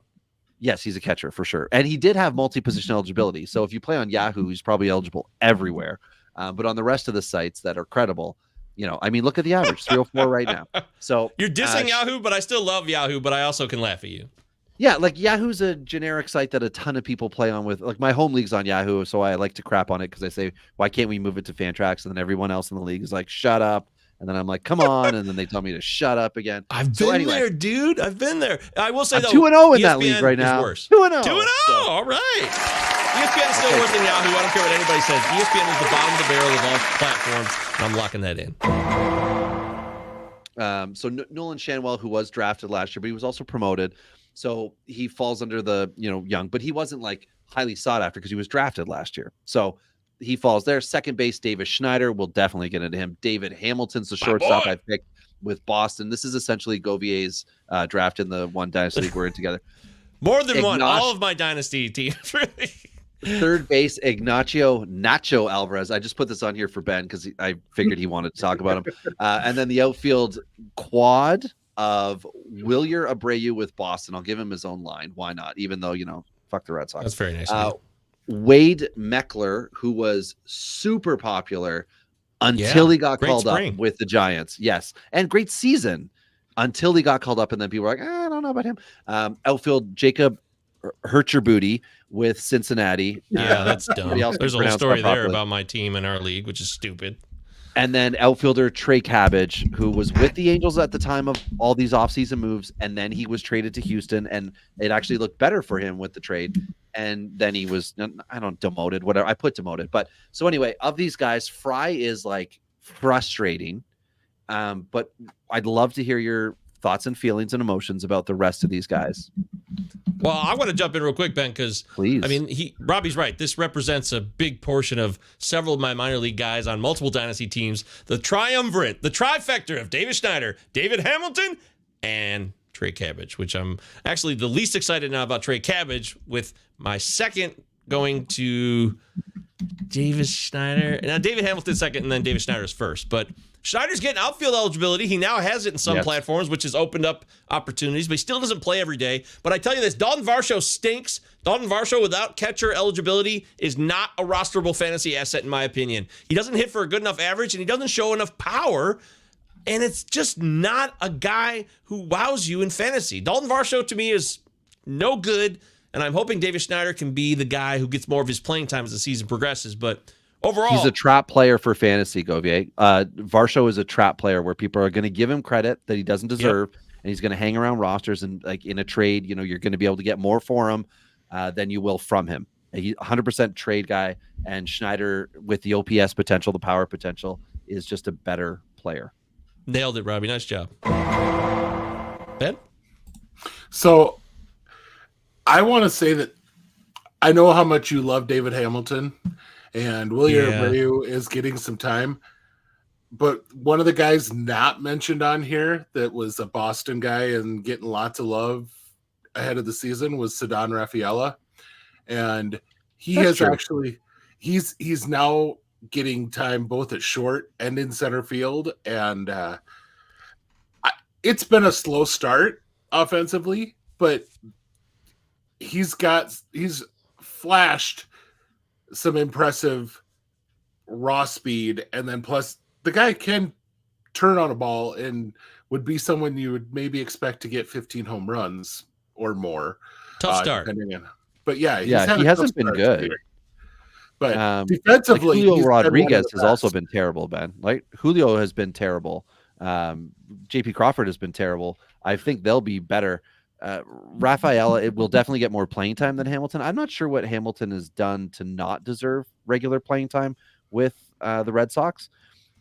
yes, he's a catcher for sure. And he did have multi-position eligibility. So if you play on Yahoo, he's probably eligible everywhere. But on the rest of the sites that are credible, look at the average, 304 right now. So you're dissing Yahoo, but I still love Yahoo, but I also can laugh at you. Yeah, Yahoo's a generic site that a ton of people play on with. My home league's on Yahoo, so I like to crap on it because I say, why can't we move it to Fantrax? And then everyone else in the league is like, shut up. and then I'm like, come on, and then they tell me to shut up again. I've been there, dude. I've been there. I will say, I'm though, 2-0 in that ESPN league right is now. worse. 2-0. 2-0. All right. ESPN is still worse than Yahoo. I don't care what anybody says. ESPN is the bottom of the barrel of all platforms, and I'm locking that in. So Nolan Shanwell, who was drafted last year, but he was also promoted. So he falls under the, young, but he wasn't like highly sought after because he was drafted last year. So he falls there. Second base, Davis Schneider. We'll definitely get into him. David Hamilton's the shortstop I picked with Boston. This is essentially Govier's draft in the one dynasty league we're in together. More than one. All of my dynasty teams, really. Third base, Ignacio Nacho Alvarez. I just put this on here for Ben because I figured he wanted to talk about him. And then the outfield quad of Wilyer Abreu with Boston. I'll give him his own line. Why not? Even though, fuck the Red Sox. That's very nice. Wade Meckler, who was super popular until he got called up with the Giants. Yes. And great season until he got called up. And then people were like, I don't know about him. Outfield, Jacob Hurcher-Booty with Cincinnati. Yeah, that's dumb. There's a whole story there about my team in our league, which is stupid. And then outfielder Trey Cabbage, who was with the Angels at the time of all these offseason moves, and then he was traded to Houston, and it actually looked better for him with the trade. And then he was, demoted, whatever. I put demoted. But so anyway, of these guys, Fry is like frustrating. But I'd love to hear your thoughts and feelings and emotions about the rest of these guys. Well, I want to jump in real quick, Ben, because Robbie's right. This represents a big portion of several of my minor league guys on multiple dynasty teams. The triumvirate, the trifecta of David Schneider, David Hamilton, and Trey Cabbage, which I'm actually the least excited now about Trey Cabbage, with my second going to David Schneider. Now, David Hamilton second, and then David Schneider's first. But Schneider's getting outfield eligibility. He now has it in some platforms, which has opened up opportunities, but he still doesn't play every day. But I tell you this, Dalton Varsho stinks. Dalton Varsho without catcher eligibility is not a rosterable fantasy asset, in my opinion. He doesn't hit for a good enough average, and he doesn't show enough power, and it's just not a guy who wows you in fantasy. Dalton Varsho, to me, is no good, and I'm hoping David Schneider can be the guy who gets more of his playing time as the season progresses, but overall, he's a trap player for fantasy, Govier. Varsho is a trap player where people are going to give him credit that he doesn't deserve, and he's going to hang around rosters, and like in a trade, you're going to be able to get more for him than you will from him. He's 100% trade guy, and Schneider, with the OPS potential, the power potential, is just a better player. Nailed it, Robbie. Nice job. Ben? So I want to say that I know how much you love David Hamilton, and Wilyer Abreu is getting some time. But one of the guys not mentioned on here that was a Boston guy and getting lots of love ahead of the season was Ceddanne Rafaela. And he's now getting time both at short and in center field. And it's been a slow start offensively, but he's flashed some impressive raw speed, and then plus the guy can turn on a ball and would be someone you would maybe expect to get 15 home runs or more. Tough start. But he hasn't been good. Here. But defensively, Julio Rodriguez has also been terrible, Ben. Like Julio has been terrible. JP Crawford has been terrible. I think they'll be better. Rafaela, it will definitely get more playing time than Hamilton. I'm not sure what Hamilton has done to not deserve regular playing time with the Red Sox,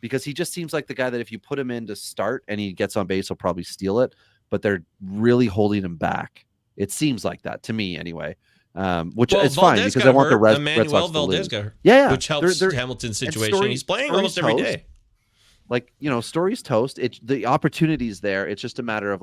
because he just seems like the guy that if you put him in to start and he gets on base, he'll probably steal it, but they're really holding him back. It seems like that to me anyway, which is fine because I want the Red Sox to lose. Which helps Hamilton's situation. He's playing almost every day. Like, Story's toast. The opportunity's there. It's just a matter of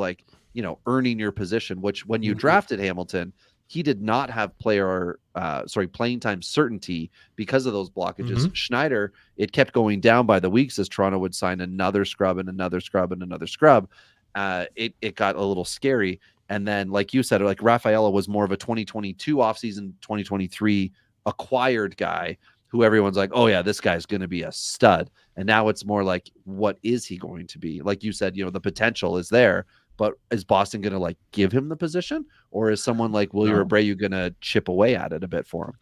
earning your position, which when you drafted Hamilton, he did not have playing time certainty because of those blockages. Schneider, it kept going down by the weeks as Toronto would sign another scrub and another scrub and another scrub. It got a little scary. And then, like you said, like Rafaela was more of a 2022 offseason, 2023 acquired guy who everyone's like, oh yeah, this guy's going to be a stud. And now it's more like, what is he going to be? Like you said, the potential is there. But is Boston going to give him the position, or is someone like Wilyer Abreu going to chip away at it a bit for him?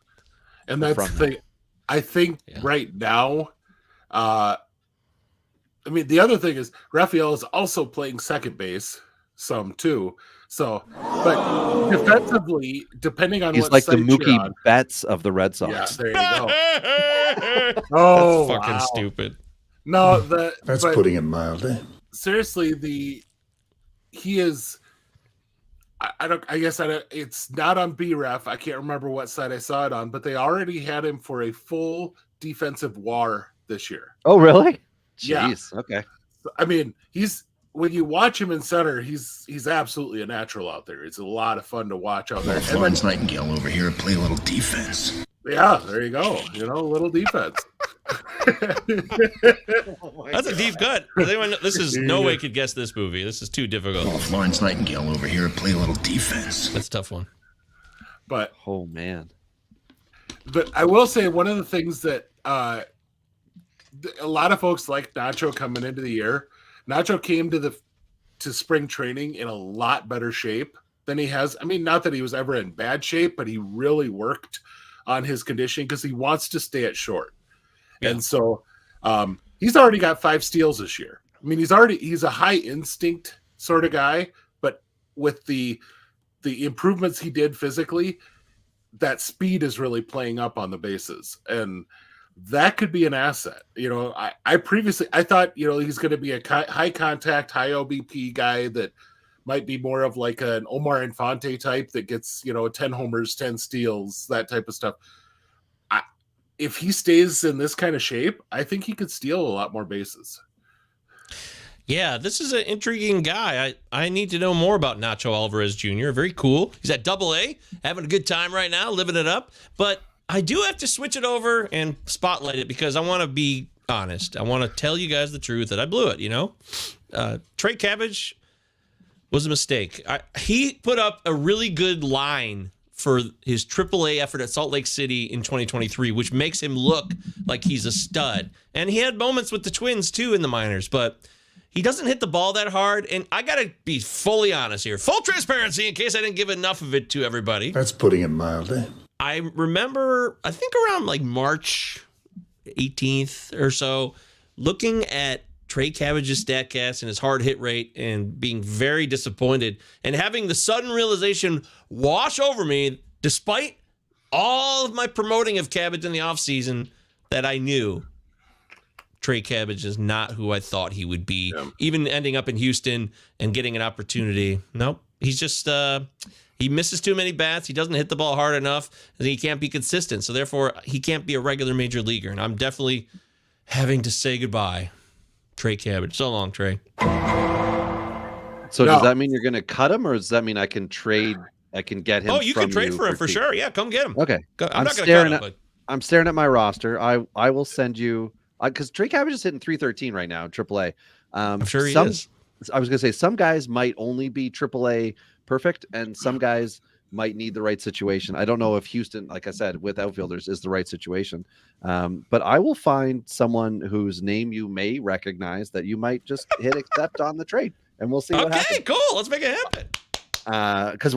And that's the thing. I think right now, I mean, the other thing is Raphael is also playing second base some too. So, but defensively, depending on He's what like the site you're Mookie on, Betts of the Red Sox. yeah, there you go. That's Oh, fucking wow. stupid. No, That's but putting it mildly. seriously, he is. I guess it's not on BREF. I can't remember what side I saw it on, but they already had him for a full defensive WAR this year. Oh, really? Yeah. Jeez. Okay. I mean, when you watch him in center, he's absolutely a natural out there. It's a lot of fun to watch out there. Florence Nightingale over here and play a little defense. Yeah, there you go. A little defense. That's a deep cut. This is no way could guess this movie. This is too difficult. Florence Nightingale over here and play a little defense. That's a tough one. But Oh man. But I will say one of the things that a lot of folks like Nacho coming into the year. Nacho came to spring training in a lot better shape than he has. I mean, not that he was ever in bad shape, but he really worked on his conditioning because he wants to stay at short. Yeah. And so he's already got 5 steals this year. I mean, he's a high instinct sort of guy, but with the improvements he did physically, that speed is really playing up on the bases. And that could be an asset. I previously thought, he's going to be a high contact, high OBP guy that might be more of like an Omar Infante type that gets, 10 homers, 10 steals, that type of stuff. If he stays in this kind of shape, I think he could steal a lot more bases. Yeah, this is an intriguing guy. I need to know more about Nacho Alvarez Jr. Very cool. He's at AA, having a good time right now, living it up. But I do have to switch it over and spotlight it because I want to be honest. I want to tell you guys the truth that I blew it, Trey Cabbage was a mistake. He put up a really good line for his AAA effort at Salt Lake City in 2023, which makes him look like he's a stud. And he had moments with the Twins, too, in the minors, but he doesn't hit the ball that hard. And I got to be fully honest here. Full transparency in case I didn't give enough of it to everybody. That's putting it mildly. I remember, I think around like March 18th or so, looking at Trey Cabbage's StatCast and his hard hit rate and being very disappointed and having the sudden realization wash over me, despite all of my promoting of Cabbage in the offseason, that I knew Trey Cabbage is not who I thought he would be. Yeah. Even ending up in Houston and getting an opportunity. Nope. He's just, he misses too many bats. He doesn't hit the ball hard enough, and he can't be consistent. So therefore, he can't be a regular major leaguer. And I'm definitely having to say goodbye. Trey Cabbage. So long, Trey. So does that mean you're going to cut him, or does that mean I can get him? Oh, you can trade for him for sure. Yeah, come get him. Okay. I'm not going to cut him, but I'm staring at my roster. I will send you because Trey Cabbage is hitting 313 right now in AAA. I'm sure he is. I was going to say some guys might only be AAA perfect, and some guys might need the right situation. I don't know if Houston, like I said, with outfielders is the right situation. But I will find someone whose name you may recognize that you might just hit accept on the trade, and we'll see what happens. Okay, cool. Let's make it happen. Because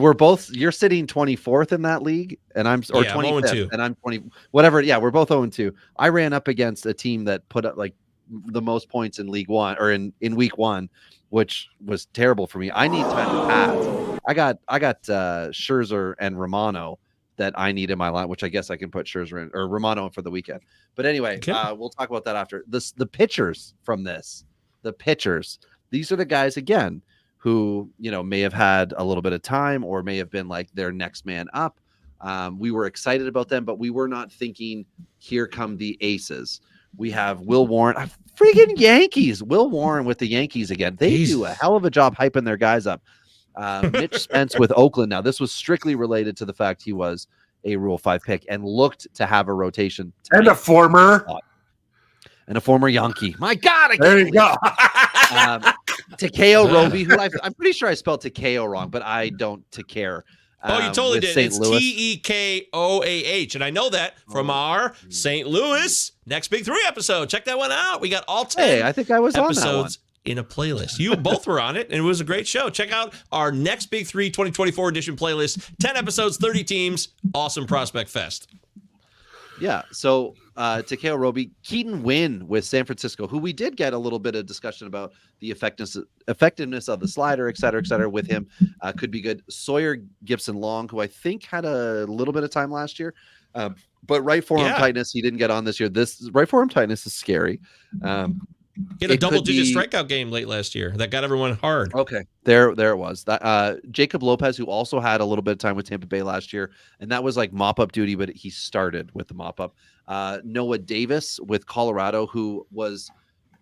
you're sitting 24th in that league, and I'm 25th, and I'm 20, whatever. Yeah, we're both 0-2. I ran up against a team that put up like the most points in League One or in week 1, which was terrible for me. I need time to pass. I got Scherzer and Romano that I need in my line, which I guess I can put Scherzer in or Romano in for the weekend. But anyway, we'll talk about that after. The pitchers from this, these are the guys again who may have had a little bit of time or may have been like their next man up. We were excited about them, but we were not thinking, here come the aces. We have Will Warren, freaking Yankees. Will Warren with the Yankees again. They do a hell of a job hyping their guys up. Mitch Spence with Oakland. Now, this was strictly related to the fact he was a Rule 5 pick and looked to have a rotation. And a former Yankee. My God. There you go. Takeo Roby, who I'm pretty sure I spelled Takeo wrong, but I don't care. Oh, you totally did. St. It's Louis. Tekoah. And I know that from our St. Louis Next Big 3 episode. Check that one out. We got all 10 I think I was episodes on that one. In a playlist. You both were on it, and it was a great show. Check out our Next Big 3 2024 edition playlist. 10 episodes, 30 teams. Awesome Prospect Fest. Yeah. So Takeo Roby, Keaton Wynn with San Francisco, who we did get a little bit of discussion about the effectiveness of the slider, et cetera, with him. Could be good. Sawyer Gibson-Long, who I think had a little bit of time last year. But right forearm tightness, he didn't get on this year. This right forearm tightness is scary. He had a double-digit strikeout game late last year that got everyone hard. Okay, there it was. That Jacob Lopez, who also had a little bit of time with Tampa Bay last year, and that was like mop-up duty, but he started with the mop-up. Noah Davis with Colorado, who was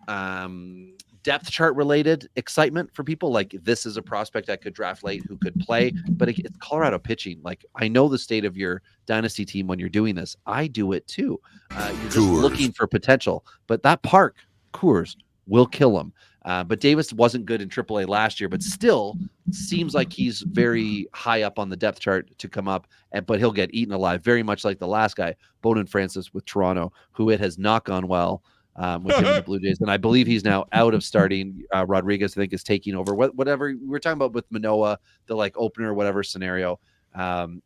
depth chart related excitement for people. Like, this is a prospect I could draft late who could play, but it's Colorado pitching. Like, I know the state of your dynasty team when you're doing this. I do it too. You're just looking for potential, but that park, Coors, will kill him. But Davis wasn't good in AAA last year, but still seems like he's very high up on the depth chart to come up, but he'll get eaten alive, very much like the last guy, Bowden Francis with Toronto, who it has not gone well with him in the Blue Jays. And I believe he's now out of starting. Rodriguez, I think, is taking over. Whatever we were talking about with Manoah, the like opener, whatever scenario.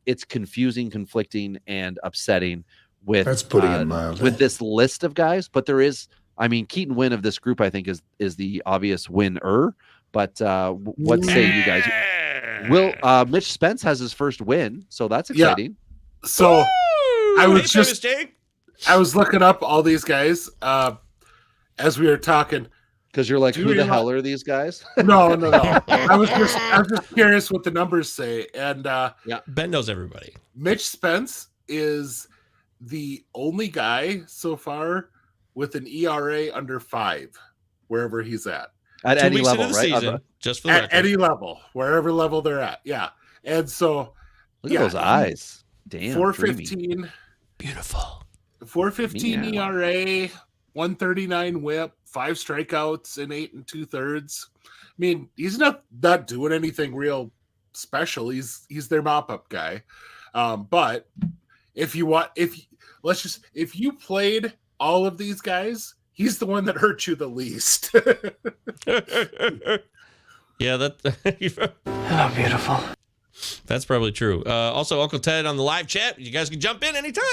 It's confusing, conflicting, and upsetting with That's putting it mildly. with this list of guys. But there is, I mean, Keaton Wynn of this group, I think, is the obvious winner. But what say you guys? Will Mitch Spence has his first win, so that's exciting. Yeah. So I was looking up all these guys as we were talking. Because you're like, who the hell are these guys? No. I was just curious what the numbers say. And Ben knows everybody. Mitch Spence is the only guy so far with an ERA under 5, wherever he's at. At 2 any weeks level, into the right? season, just for the At record. any level, wherever level they're at. Yeah. And so Look at those eyes. Damn. 415. Beautiful. 415 ERA, 139 whip, 5 strikeouts in 8 2/3. I mean, he's not doing anything real special. He's their mop-up guy. But if you played all of these guys, he's the one that hurt you the least. Yeah, Hello, beautiful. that's probably true. Also, Uncle Ted on the live chat. You guys can jump in anytime.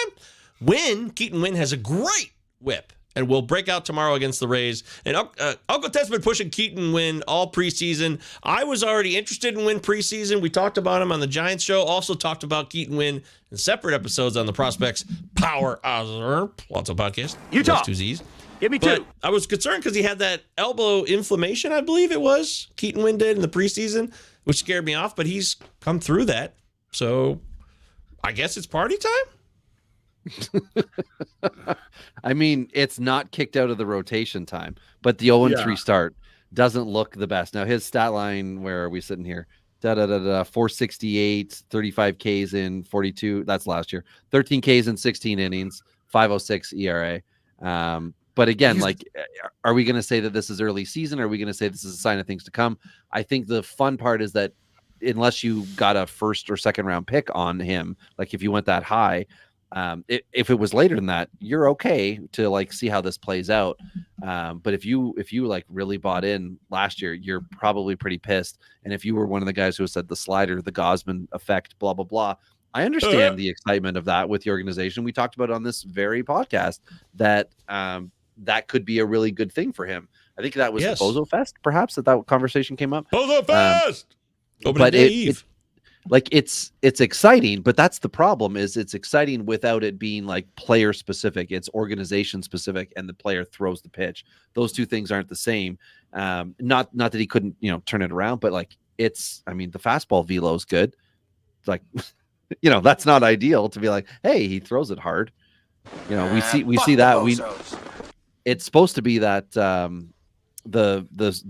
Keaton Wynn has a great whip and will break out tomorrow against the Rays. And Uncle Ted's been pushing Keaton Wynn all preseason. I was already interested in Wynn preseason. We talked about him on the Giants show. Also talked about Keaton Wynn in separate episodes on the Prospects Power Hour. Lots of podcasts. Utah. 2 Z's. Give me But 2. I was concerned because he had that elbow inflammation, I believe it was, Keaton Wynn did in the preseason, which scared me off, but he's come through that. So I guess it's party time? I mean, it's not kicked out of the rotation time, but the 0-3 start doesn't look the best. Now, his stat line, where are we sitting here? 468, 35 Ks in 42. That's last year. 13 Ks in 16 innings, 506 ERA. But again, like, are we going to say that this is early season? Or are we going to say this is a sign of things to come? I think the fun part is that unless you got a first or second round pick on him, like if you went that high, if it was later than that, you're okay to like see how this plays out. But if you like really bought in last year, you're probably pretty pissed. And if you were one of the guys who said the slider, the Gosman effect, blah, blah, blah, I understand the excitement of that with the organization. We talked about on this very podcast that that could be a really good thing for him. I think that was the Bozo Fest, perhaps, that conversation came up. Bozo Fest! But it's exciting, but that's the problem, is it's exciting without it being like player specific. It's organization specific, and the player throws the pitch. Those two things aren't the same. Not that he couldn't, turn it around, but like the fastball velo is good. Like, that's not ideal to be like, hey, he throws it hard. We see that it's supposed to be that the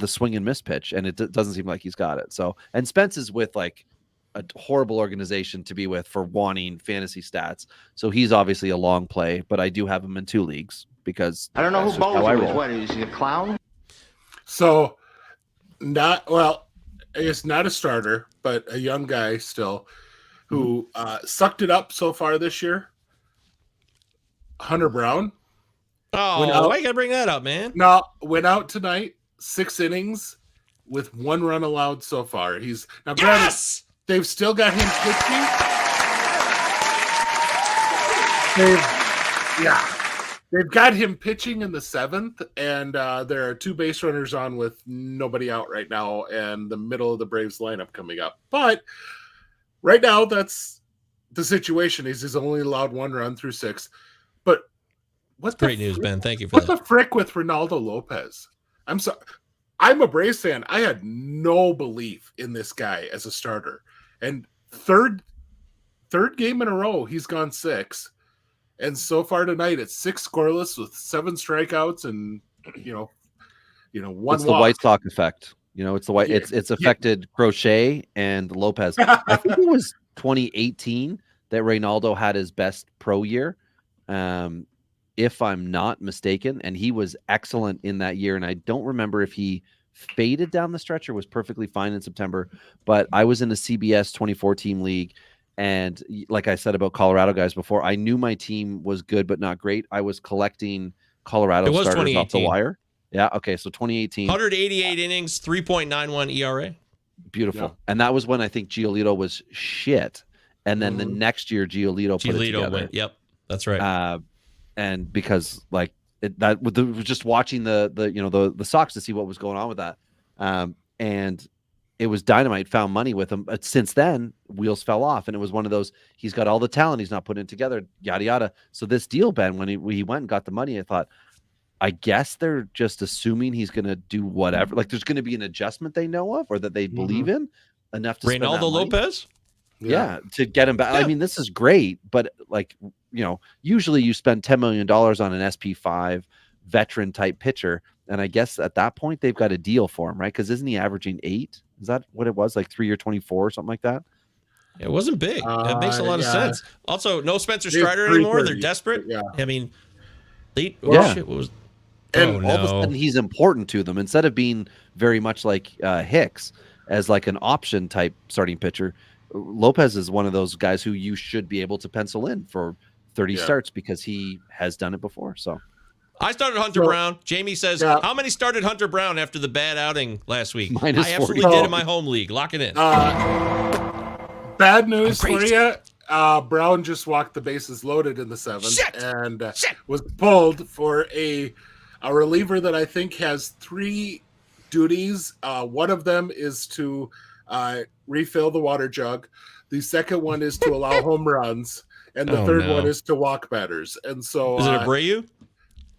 swing and miss pitch, and it doesn't seem like he's got it. So, and Spence is with like a horrible organization to be with for wanting fantasy stats. So he's obviously a long play, but I do have him in 2 leagues because I don't know who how I Bozo is. roll. What, is he a clown? So, I guess not a starter, but a young guy still who sucked it up so far this year. Hunter Brown. Oh, why you gotta bring that up, man? No, went out tonight, 6 innings with 1 run allowed so far. He's now granted, they've still got him pitching. they've got him pitching in the 7th, and there are 2 base runners on with nobody out right now, and the middle of the Braves lineup coming up. But right now, that's the situation. He's only allowed 1 run through 6. But what Great news, Ben. Thank you for what that. the frick with Ronaldo Lopez? I'm sorry. I'm a Braves fan. I had no belief in this guy as a starter. And third game in a row, he's gone 6. And so far tonight, it's 6 scoreless with 7 strikeouts and 1 It's the walk. White Sox effect. It's the white. Yeah. It's affected Crochet and Lopez. I think it was 2018 that Reynaldo had his best pro year, if I'm not mistaken, and he was excellent in that year. And I don't remember if he faded down the stretch or was perfectly fine in September. But I was in a CBS 24 team league. And like I said about Colorado guys before, I knew my team was good but not great. I was collecting Colorado starters off the wire. Yeah, okay, so 2018. 188 innings, 3.91 ERA. Beautiful. Yeah. And that was when I think Giolito was shit. And then the next year, Giolito put it together. Went, yep, that's right. And because that was just watching the Sox to see what was going on with that. And it was dynamite, found money with him. But since then, wheels fell off. And it was one of those, he's got all the talent, he's not putting it together, yada, yada. So this deal, Ben, when he went and got the money, I thought, I guess they're just assuming he's going to do whatever. Like there's going to be an adjustment they know of or that they believe in enough to spend that Reynaldo money. Lopez? Yeah, to get him back. Yeah. I mean, this is great, but usually you spend $10 million on an SP5 veteran type pitcher. And I guess at that point they've got a deal for him, right? Because isn't he averaging 8? Is that what it was? Like 3 or 24 or something like that? It wasn't big. It makes a lot of sense. Also, no Spencer He's Strider anymore. They're 330. desperate. Yeah. I mean, late. Yeah. Shit, what was? And All of a sudden he's important to them instead of being very much like Hicks as like an option type starting pitcher. Lopez is one of those guys who you should be able to pencil in for 30 starts because he has done it before. So I started Hunter Brown. Jamie says, how many started Hunter Brown after the bad outing last week? Minus I absolutely 40. did in my home league. Lock it in. Bad news for you. Brown just walked the bases loaded in the 7th and was pulled for a reliever that I think has 3 duties. One of them is to refill the water jug. The second one is to allow home runs. And the third one is to walk batters. And so is it Abreu?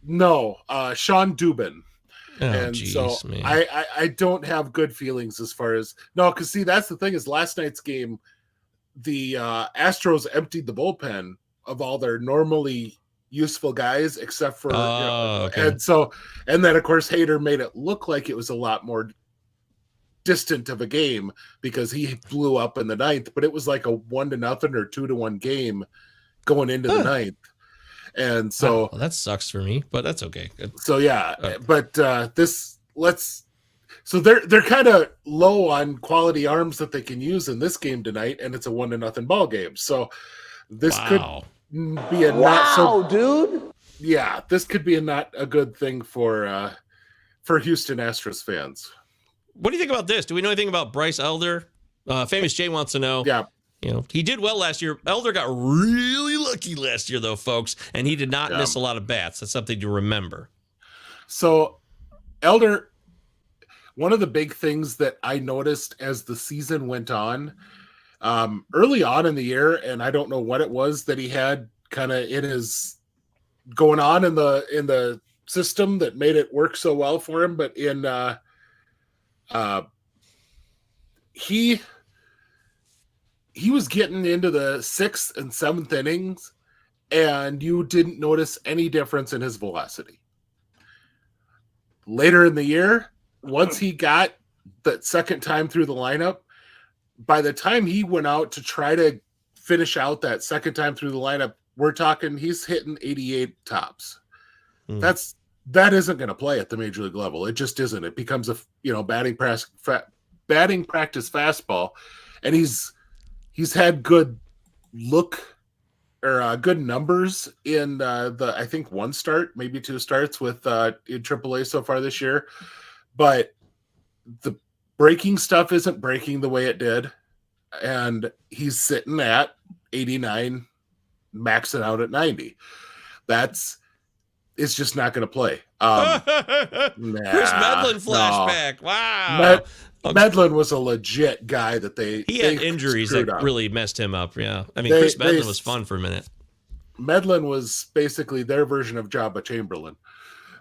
No, Sean Dubin. Oh, And geez, so man. I don't have good feelings as far as because see that's the thing is last night's game, the Astros emptied the bullpen of all their normally useful guys except for and then of course Hader made it look like it was a lot more distant of a game because he blew up in the 9th, but it was like a 1-0 or 2-1 game going into the 9th. And so that sucks for me, but that's okay. Good. So but so they're kind of low on quality arms that they can use in this game tonight, and it's a 1-0 ball game. So this could be a not so dude. Yeah, this could be not a good thing for Houston Astros fans. What do you think about this? Do we know anything about Bryce Elder? Famous Jay wants to know. Yeah. He did well last year. Elder got really lucky last year, though, folks, and he did not miss a lot of bats. That's something to remember. So, Elder, one of the big things that I noticed as the season went on, early on in the year, and I don't know what it was that he had kind of in his going on in the system that made it work so well for him, but he was getting into the 6th and 7th innings, and you didn't notice any difference in his velocity. Later in the year, once he got that second time through the lineup, by the time he went out to try to finish out that second time through the lineup, we're talking he's hitting 88 tops. That isn't going to play at the major league level. It just isn't. It becomes a batting practice fastball, and he's had good good numbers in I think 1 start, maybe 2 starts with in AAA so far this year, but the breaking stuff isn't breaking the way it did, and he's sitting at 89, maxing out at 90. That's is just not going to play. Chris Medlin flashback. Wow. Medlin was a legit guy that he had injuries that really messed him up. Yeah. I mean, Chris Medlin was fun for a minute. Medlin was basically their version of Jabba Chamberlain.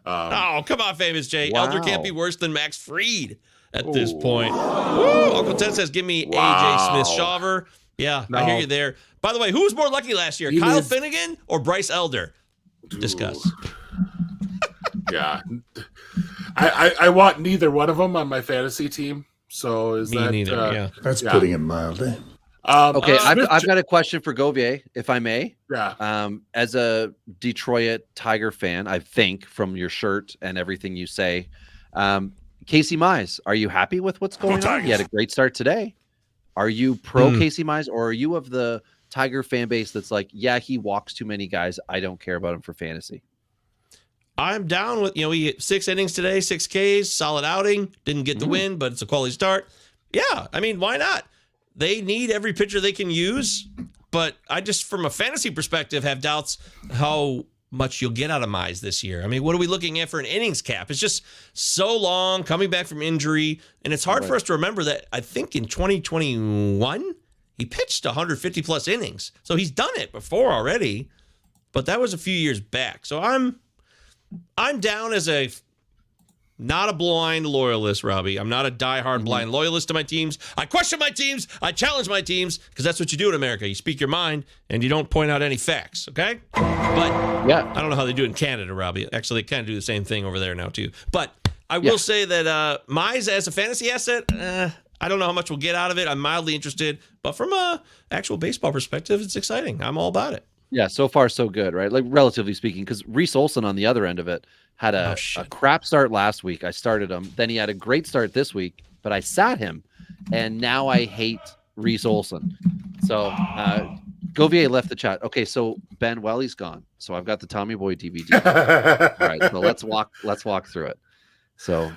Oh, come on, Famous Jay. Wow. Elder can't be worse than Max Fried at this point. Woo. Uncle Ted says, give me AJ Smith-Shawver. Yeah, I hear you there. By the way, who was more lucky last year, Kyle Finnegan or Bryce Elder? Discuss. Yeah. I want neither one of them on my fantasy team. So is me that neither, yeah. That's putting it mildly. Okay, I've got a question for Govier, if I may. Yeah. As a Detroit Tiger fan, I think from your shirt and everything you say, Casey Mize, are you happy with what's going on? He had a great start today. Are you pro Casey Mize, or are you of the Tiger fan base that's like, yeah, he walks too many guys. I don't care about him for fantasy. I'm down with, he hit 6 innings today, 6 Ks, solid outing. Didn't get the win, but it's a quality start. Yeah, I mean, why not? They need every pitcher they can use, but I just, from a fantasy perspective, have doubts how much you'll get out of Mize this year. I mean, what are we looking at for an innings cap? It's just so long, coming back from injury, and it's hard for us to remember that I think in 2021, he pitched 150-plus innings. So he's done it before already, but that was a few years back. So I'm down as not a blind loyalist, Robbie. I'm not a diehard blind loyalist to my teams. I question my teams. I challenge my teams because that's what you do in America. You speak your mind and you don't point out any facts, okay? But I don't know how they do it in Canada, Robbie. Actually, they kind of do the same thing over there now, too. But I will say that Mize as a fantasy asset, I don't know how much we'll get out of it. I'm mildly interested. But from a actual baseball perspective, it's exciting. I'm all about it. Yeah, so far so good, right? Like relatively speaking, because Reese Olson on the other end of it had a crap start last week. I started him. Then he had a great start this week, but I sat him, and now I hate Reese Olson. So Govier left the chat. Okay, so Ben Welly's gone. So I've got the Tommy Boy DVD. All right, so let's walk through it. So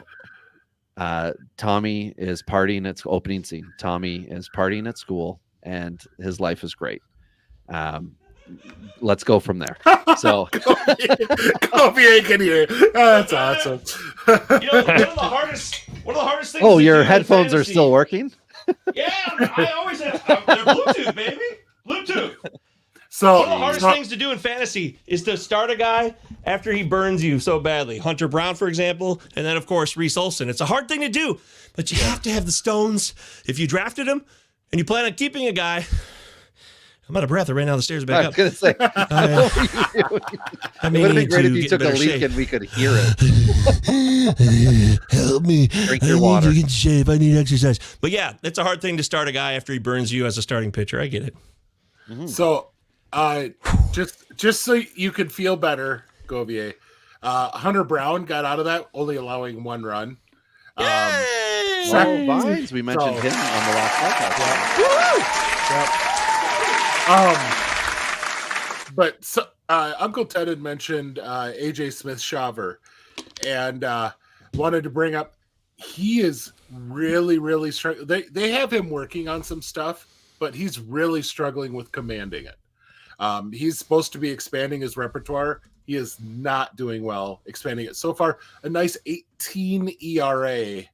Tommy is partying at opening scene. Tommy is partying at school, and his life is great. Let's go from there. So Govier can hear. That's awesome. One of the hardest things. Oh, your headphones are still working? Yeah, I always have. They're Bluetooth, baby. Bluetooth. So one of the hardest things to do in fantasy is to start a guy after he burns you so badly. Hunter Brown, for example, and then of course Reese Olson. It's a hard thing to do, but you have to have the stones. If you drafted him and you plan on keeping a guy. I'm out of breath right now. The stairs back up. I was going to say, it would have been great if you took a leak and we could hear it. Help me. Drink your water. I need to get shape. I need exercise. But yeah, it's a hard thing to start a guy after he burns you as a starting pitcher. I get it. So just so you could feel better, Govier, Hunter Brown got out of that only allowing 1 run. Vines, we mentioned him on the last podcast. But Uncle Ted had mentioned AJ Smith-Shawver, and wanted to bring up he is really struggling. They have him working on some stuff, but he's really struggling with commanding it. He's supposed to be expanding his repertoire. He is not doing well expanding it. So far, a nice 18 ERA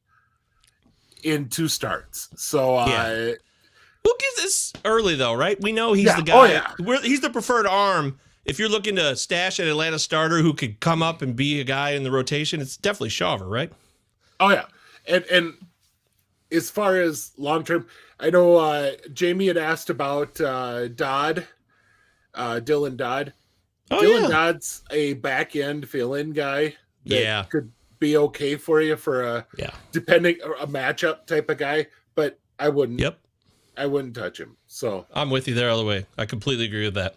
in 2 starts. So who gives this early, though, right? We know he's the guy. He's the preferred arm. If you're looking to stash an Atlanta starter who could come up and be a guy in the rotation, it's definitely Shawver, right? Oh, yeah. And as far as long-term, I know Jamie had asked about Dodd, Dylan Dodd. Dylan Dodd's a back-end fill-in guy that could be okay for you for a depending a matchup type of guy, but I wouldn't. Yep. I wouldn't touch him. So I'm with you there all the way. I completely agree with that.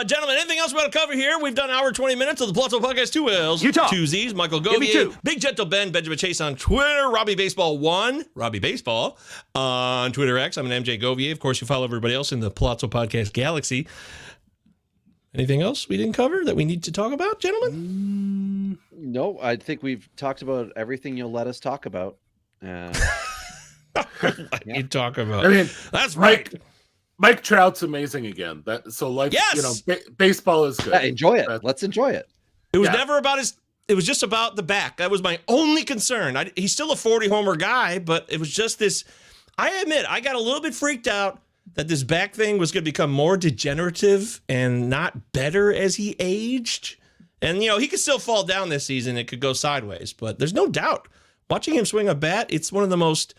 Gentlemen, anything else we want to cover here? We've done hour 20 minutes of the Palazzo Podcast. 2 L's, 2 Z's. Michael Govier, Big Gentle Ben, Benjamin Chase on Twitter, Robbie Baseball 1, Robbie Baseball on Twitter X. I'm an MJ Govier. Of course, you follow everybody else in the Palazzo Podcast galaxy. Anything else we didn't cover that we need to talk about, gentlemen? No, I think we've talked about everything you'll let us talk about. You talk about. I mean, that's right. Mike Trout's amazing again. Yes! Baseball is good. Yeah, enjoy it. Let's enjoy it. It was never about it was just about the back. That was my only concern. He's still a 40 homer guy, but it was just this. I admit, I got a little bit freaked out that this back thing was going to become more degenerative and not better as he aged. And, he could still fall down this season. It could go sideways, but there's no doubt. Watching him swing a bat, it's one of the most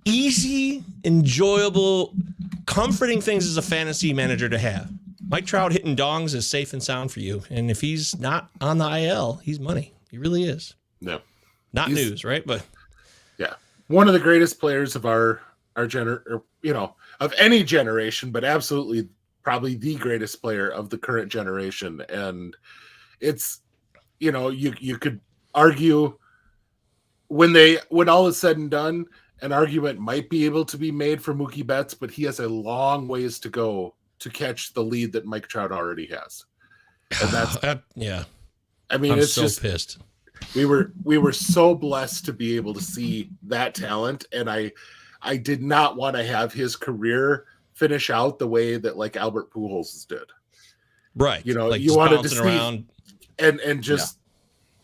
easy, enjoyable, comforting things as a fantasy manager to have. Mike Trout hitting dongs is safe and sound for you. And if he's not on the IL, he's money. He really is. No. Not news, right? But yeah. One of the greatest players of our of any generation, but absolutely probably the greatest player of the current generation. And it's, you could argue when all is said and done, an argument might be able to be made for Mookie Betts, but he has a long ways to go to catch the lead that Mike Trout already has. And that's yeah. I mean, I'm it's so just pissed. we were so blessed to be able to see that talent, and I did not want to have his career finish out the way that like Albert Pujols did. Right. You just wanted to see around. and just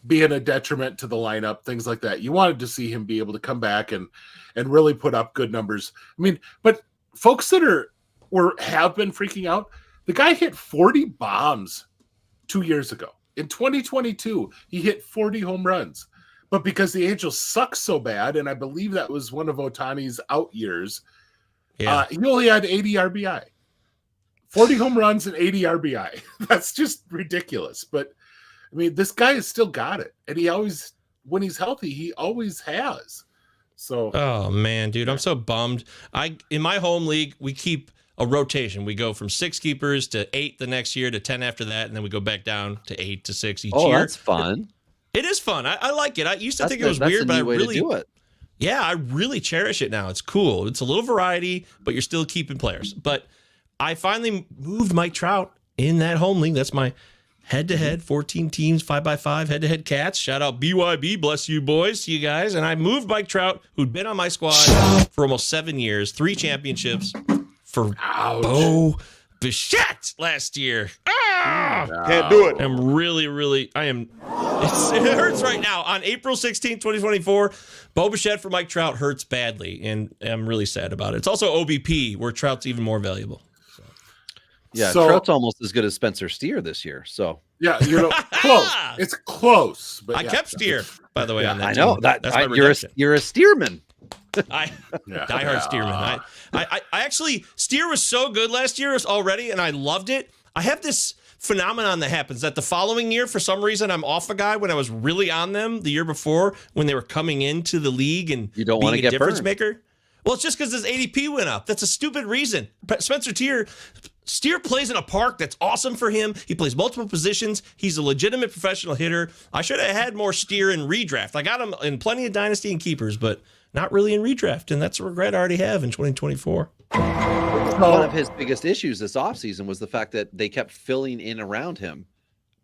being a detriment to the lineup, things like that. You wanted to see him be able to come back and really put up good numbers. I mean, but folks that have been freaking out, the guy hit 40 bombs 2 years ago. In 2022, he hit 40 home runs. But because the Angels suck so bad, and I believe that was one of Ohtani's out years, he only had 80 RBI. 40 home runs and 80 RBI. That's just ridiculous. But, I mean, this guy has still got it. And he always, when he's healthy, he always has. So. Oh, man, dude, I'm so bummed. In my home league, we keep a rotation. We go from 6 keepers to 8 the next year to 10 after that, and then we go back down to 8 to 6 each year. Oh, that's fun. It is fun. I like it. I used to think it was weird, but I really do it. Yeah, I really cherish it now. It's cool. It's a little variety, but you're still keeping players. But I finally moved Mike Trout in that home league. That's my head-to-head, 14 teams, 5x5, head-to-head cats. Shout out BYB. Bless you, boys. See you guys. And I moved Mike Trout, who'd been on my squad for almost 7 years, 3 championships for Bo Bichette last year. Can't do it. I'm really, it hurts right now. On April 16th, 2024, Bo Bichette for Mike Trout hurts badly, and I'm really sad about it. It's also OBP, where Trout's even more valuable. Yeah, Trout's almost as good as Spencer Steer this year. So yeah, close. It's close. But I kept Steer, by the way. On that I know team. that's my you're a Steerman. Diehard Steerman. I actually, Steer was so good last year already, and I loved it. I have this phenomenon that happens that the following year, for some reason, I'm off a guy when I was really on them the year before when they were coming into the league and you don't want to get difference burned. maker. Well, it's just because his ADP went up. That's a stupid reason. Spencer Steer plays in a park that's awesome for him. He plays multiple positions. He's a legitimate professional hitter. I should have had more Steer in redraft. I got him in plenty of dynasty and keepers, but not really in redraft, and that's a regret I already have in 2024. One of his biggest issues this offseason was the fact that they kept filling in around him,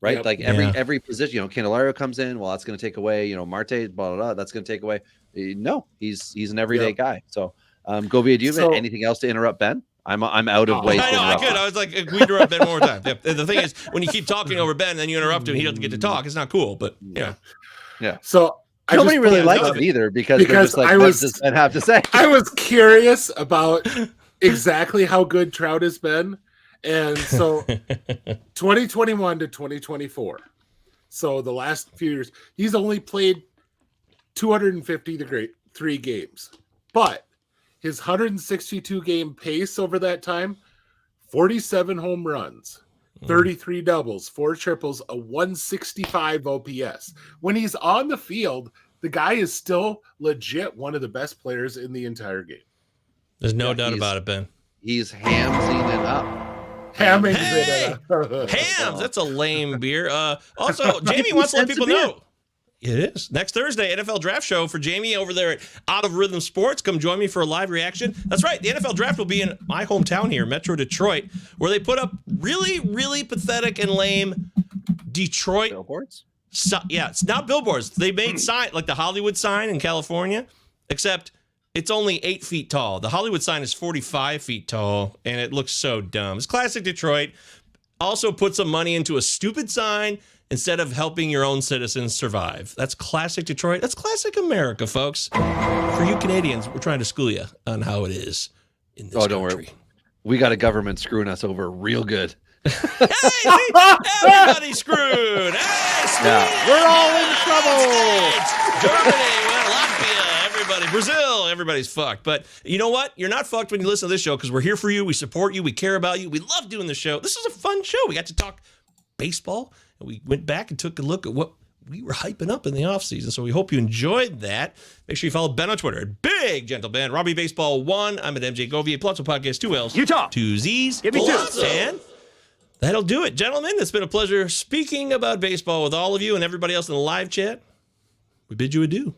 right? Yep. Like every position, Candelario comes in, well, that's going to take away, Marte, blah, blah, blah, that's going to take away. No, he's an everyday guy. So, Govier, do you have anything else to interrupt Ben? I'm out of ways. I know, I could. I was like, we interrupt Ben one more time. The thing is, when you keep talking over Ben and then you interrupt him, he doesn't get to talk. It's not cool, but yeah. So nobody really likes him either because they're just like, what does Ben have to say? I was curious about exactly how good Trout has been. And so 2021 to 2024. So the last few years, he's only played 253 games. But his 162 game pace over that time, 47 home runs, 33 doubles, 4 triples, a 165 OPS. When he's on the field, the guy is still legit one of the best players in the entire game. There's no doubt about it, Ben. He's hamsing it up. Hamming it up. Hams, that's a lame beer. Also, Jamie wants to let people know. It is. Next Thursday, NFL Draft Show for Jamie over there at Out of Rhythm Sports. Come join me for a live reaction. That's right. The NFL Draft will be in my hometown here, Metro Detroit, where they put up really, really pathetic and lame Detroit billboards. Yeah, it's not billboards. They made sign like the Hollywood sign in California, except It's only 8 feet tall. The Hollywood sign is 45 feet tall, and it looks so dumb. It's classic Detroit. Also put some money into a stupid sign instead of helping your own citizens survive. That's classic Detroit. That's classic America, folks. For you Canadians, we're trying to school you on how it is in this country. Don't worry. We got a government screwing us over real good. Hey, everybody's screwed. Hey, Sweden, we're all in trouble. Germany, Latvia, everybody, Brazil, everybody's fucked. But you know what? You're not fucked when you listen to this show because we're here for you. We support you. We care about you. We love doing the show. This is a fun show. We got to talk baseball, and we went back and took a look at what we were hyping up in the offseason. So we hope you enjoyed that. Make sure you follow Ben on Twitter at Big Gentle Ben, Robbie Baseball 1. I'm at MJ Govier, Palazzo Podcast, 2 L's, Utah, 2 Z's. Give me 2. And that'll do it. Gentlemen, it's been a pleasure speaking about baseball with all of you and everybody else in the live chat. We bid you adieu.